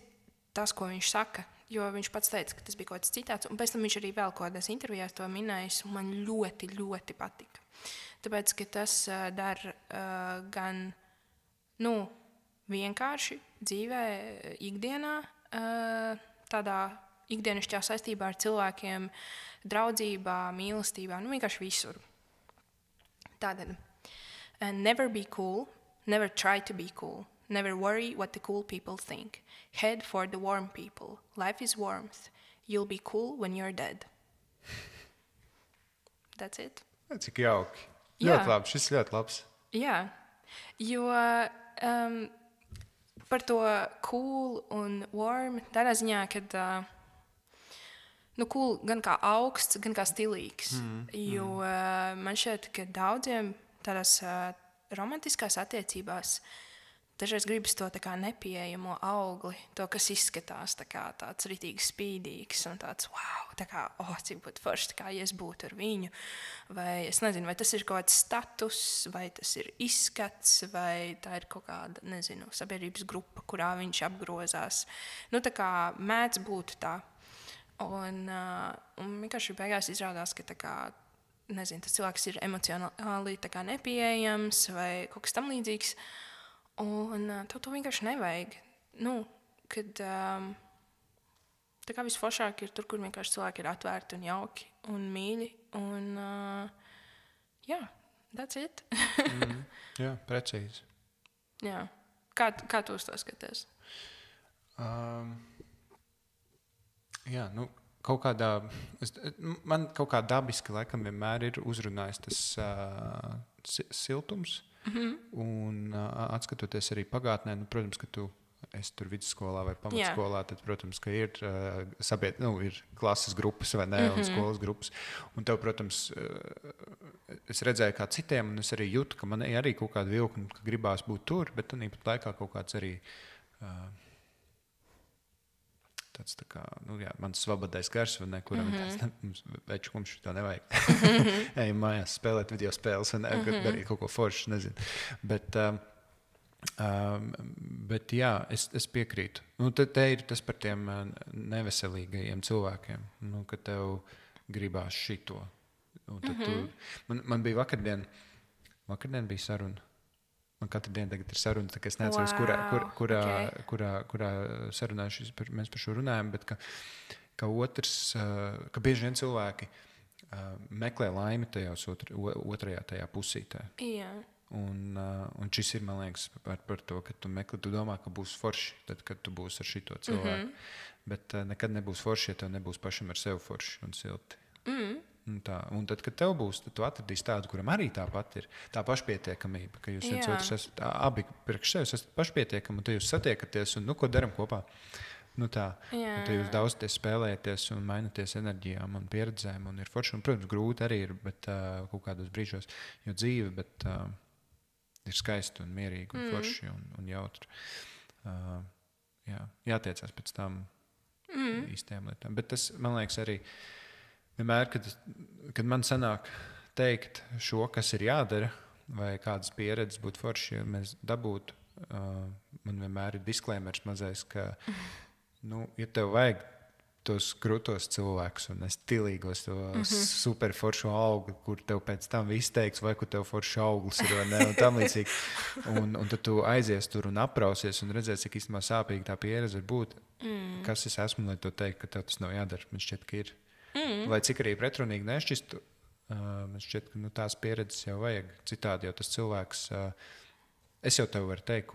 tas, ko viņš saka, jo viņš pats teica, ka tas bija kaut kāds citāts, un pēc tam viņš arī vēl kaut kādās intervijās to minējis, un man ļoti, ļoti patika. Tāpēc, ka tas dara gan vienkārši dzīvē, ikdienā, tādā ikdienišķā saistībā ar cilvēkiem, draudzībā, mīlestībā, vienkārši visur. Tātad, never be cool, never try to be cool, never worry what the cool people think. Head for the warm people. Life is warmth. You'll be cool when you're dead. That's it. Cik jauki. Ļoti labi, šis ļoti labs. Jā, jo par to cool un warm tādā ziņā, kad cool gan kā augsts, gan kā stilīgs. Jo man šķiet, ka daudziem tādās romantiskās attiecībās dažreiz gribas to tā kā nepieejamo augli, to, kas izskatās tā kā tāds ritīgi spīdīgs un tāds, wow, tā kā, cik būtu forši, tā kā, ja es būtu ar viņu. Vai es nezinu, vai tas ir kaut kāds status, vai tas ir izskats, vai tā ir kaut kāda, nezinu, sabiedrības grupa, kurā viņš apgrozās. Nu, tā kā mēdz būt tā. Un vienkārši beigās izrādās, ka tā kā, nezinu, tas cilvēks ir emocionāli tā kā nepieejams vai kaut kas tam līdzīgs. Un tev to vienkārši nevajag. Nu, kad tā kā visforšāk ir tur, kur vienkārši cilvēki ir atvērti un jauki un mīļi. Un jā, that's it. Jā, precīzi. Jā. Kā tu uz to skaties? Jā, nu, kaut kādā, man kaut kā dabiski laikam vienmēr ir uzrunājis tas siltums. Un atskatoties arī pagātnē, nu, protams, ka tu esi tur vidusskolā vai pamatskolā, tad, protams, ka ir, ir klases grupas vai ne, un skolas grupas. Un tev, protams, es redzēju kā citiem, un es arī jūtu, ka man arī kaut kāda vilkuma, ka gribās būt tur, bet tāpat laikā kaut kāds arī tāds tā kā, nu jā, mans svabadais gars, vai ne, kuram mums veču mums šitā nevajag. Ejam mājās spēlēt video spēles, vai ne, darīt kaut ko foršu, nezinu. Bet jā, es piekrītu. Nu, te ir tas par tiem neveselīgajiem cilvēkiem, nu, ka tev gribās šito. Un tad man bija vakardien bija saruna. Man katru dienu tagad ir saruna, tā kā es neatceros, kurā sarunā mēs par šo runājam, bet ka otrs, ka bieži vien cilvēki meklē laimi tajās otrajā tajā pusītē. Jā. Un šis ir, man liekas, par to, ka tu domā, ka būs forši, tad, kad tu būsi ar šito cilvēku. Bet nekad nebūs forši, ja tev nebūs pašam ar sevi forši un silti. Un tad, kad tev būs, tad tu atradīsi tādu, kuram arī tāpat ir tā pašpietiekamība, ka jūs viens otrs esat abi priekš sevis esat pašpietiekami, un tad jūs satiekaties un, ko daram kopā. Nu tā, un tad jūs daudzaties, spēlējaties un mainaties enerģijām un pieredzēm, un ir forši, un, protams, grūti arī ir, bet kaut kādos brīžos, jo dzīve, bet ir skaisti un mierīgi un forši un jautri. Jātiecās pēc tām īstajām lietām. Bet tas, man liekas, arī vienmēr, kad man sanāk teikt šo, kas ir jādara, vai kādas pieredzes būtu forši, ja mēs dabūtu, man vienmēr ir disklēmers mazais, ka, nu, ja tev vajag tos krūtos cilvēkus un stilīgos to super foršu augli, kur tev pēc tam viss teiks, vai kur tev foršs auglis ir, vai ne, un tam līdzīgi. Un tad tu aizies tur un aprausies un redzēsi, cik īstenībā sāpīgi tā pieredze var būt. Kas es esmu, lai to teikt, ka tev tas nav jādara? Man šķiet, ka ir. Lai cik arī pretrunīgi nešķistu, man šķiet, ka tās pieredzes jau vajag. Citādi jau tas cilvēks, es jau tev varu teikt,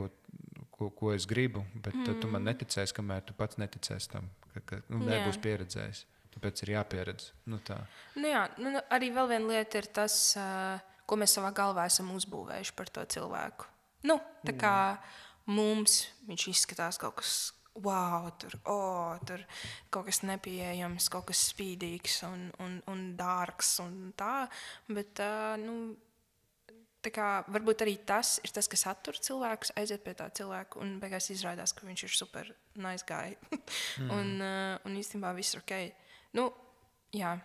ko es gribu, bet tu man neticēsi, kamēr tu pats neticēsi tam, ka nebūs pieredzējis. Tāpēc ir jāpieredz. Nu, tā. Nu jā, arī vēl viena lieta ir tas, ko mēs savā galvā esam uzbūvējuši par to cilvēku. Nu, tā kā mums viņš izskatās kaut kas wow, tur kaut kas nepieejams, kaut kas spīdīgs un dārgs un tā, bet, tā kā varbūt arī tas ir tas, kas attur cilvēkus, aiziet pie tā cilvēku un beigās izrādās, ka viņš ir super nice guy. un īstenībā viss ir ok. Nu, jā.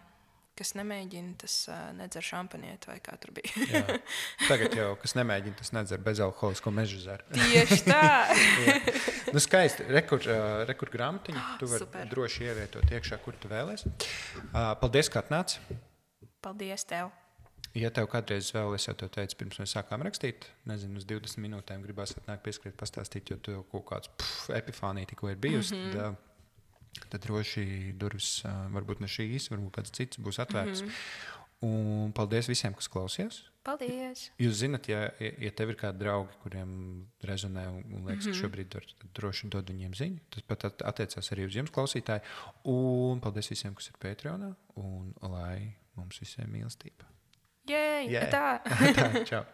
Kas nemēģina, tas nedzer šampanieti vai kā tur bija. Jā. Tagad jau, kas nemēģina, tas nedzer bezalkoholisko meža zeru. Tieši tā. Nu, skaisti. Rekur grāmatiņu. Tu vari droši ievietot iekšā, kur tu vēlies. Paldies, ka atnāci. Paldies tev. Ja tev kādreiz vēl, es jau tev teicu, pirms mēs sākām rakstīt, nezinu, uz 20 minūtēm gribās atnākt pieskriet pastāstīt, jo tu jau kaut kāds epifānija tikko ir bijusi, tad droši durvis, varbūt ne šīs, varbūt kāds cits būs atvērts. Un paldies visiem, kas klausījās. Paldies. Jūs zinat, ja tev ir kādi draugi, kuriem rezonē un liekas, ka šobrīd droši dod viņiem ziņu, tas pat attiecās arī uz jums, klausītāji. Un paldies visiem, kas ir Patreonā, un lai mums visiem mīlestība. Jē, tā. Čau.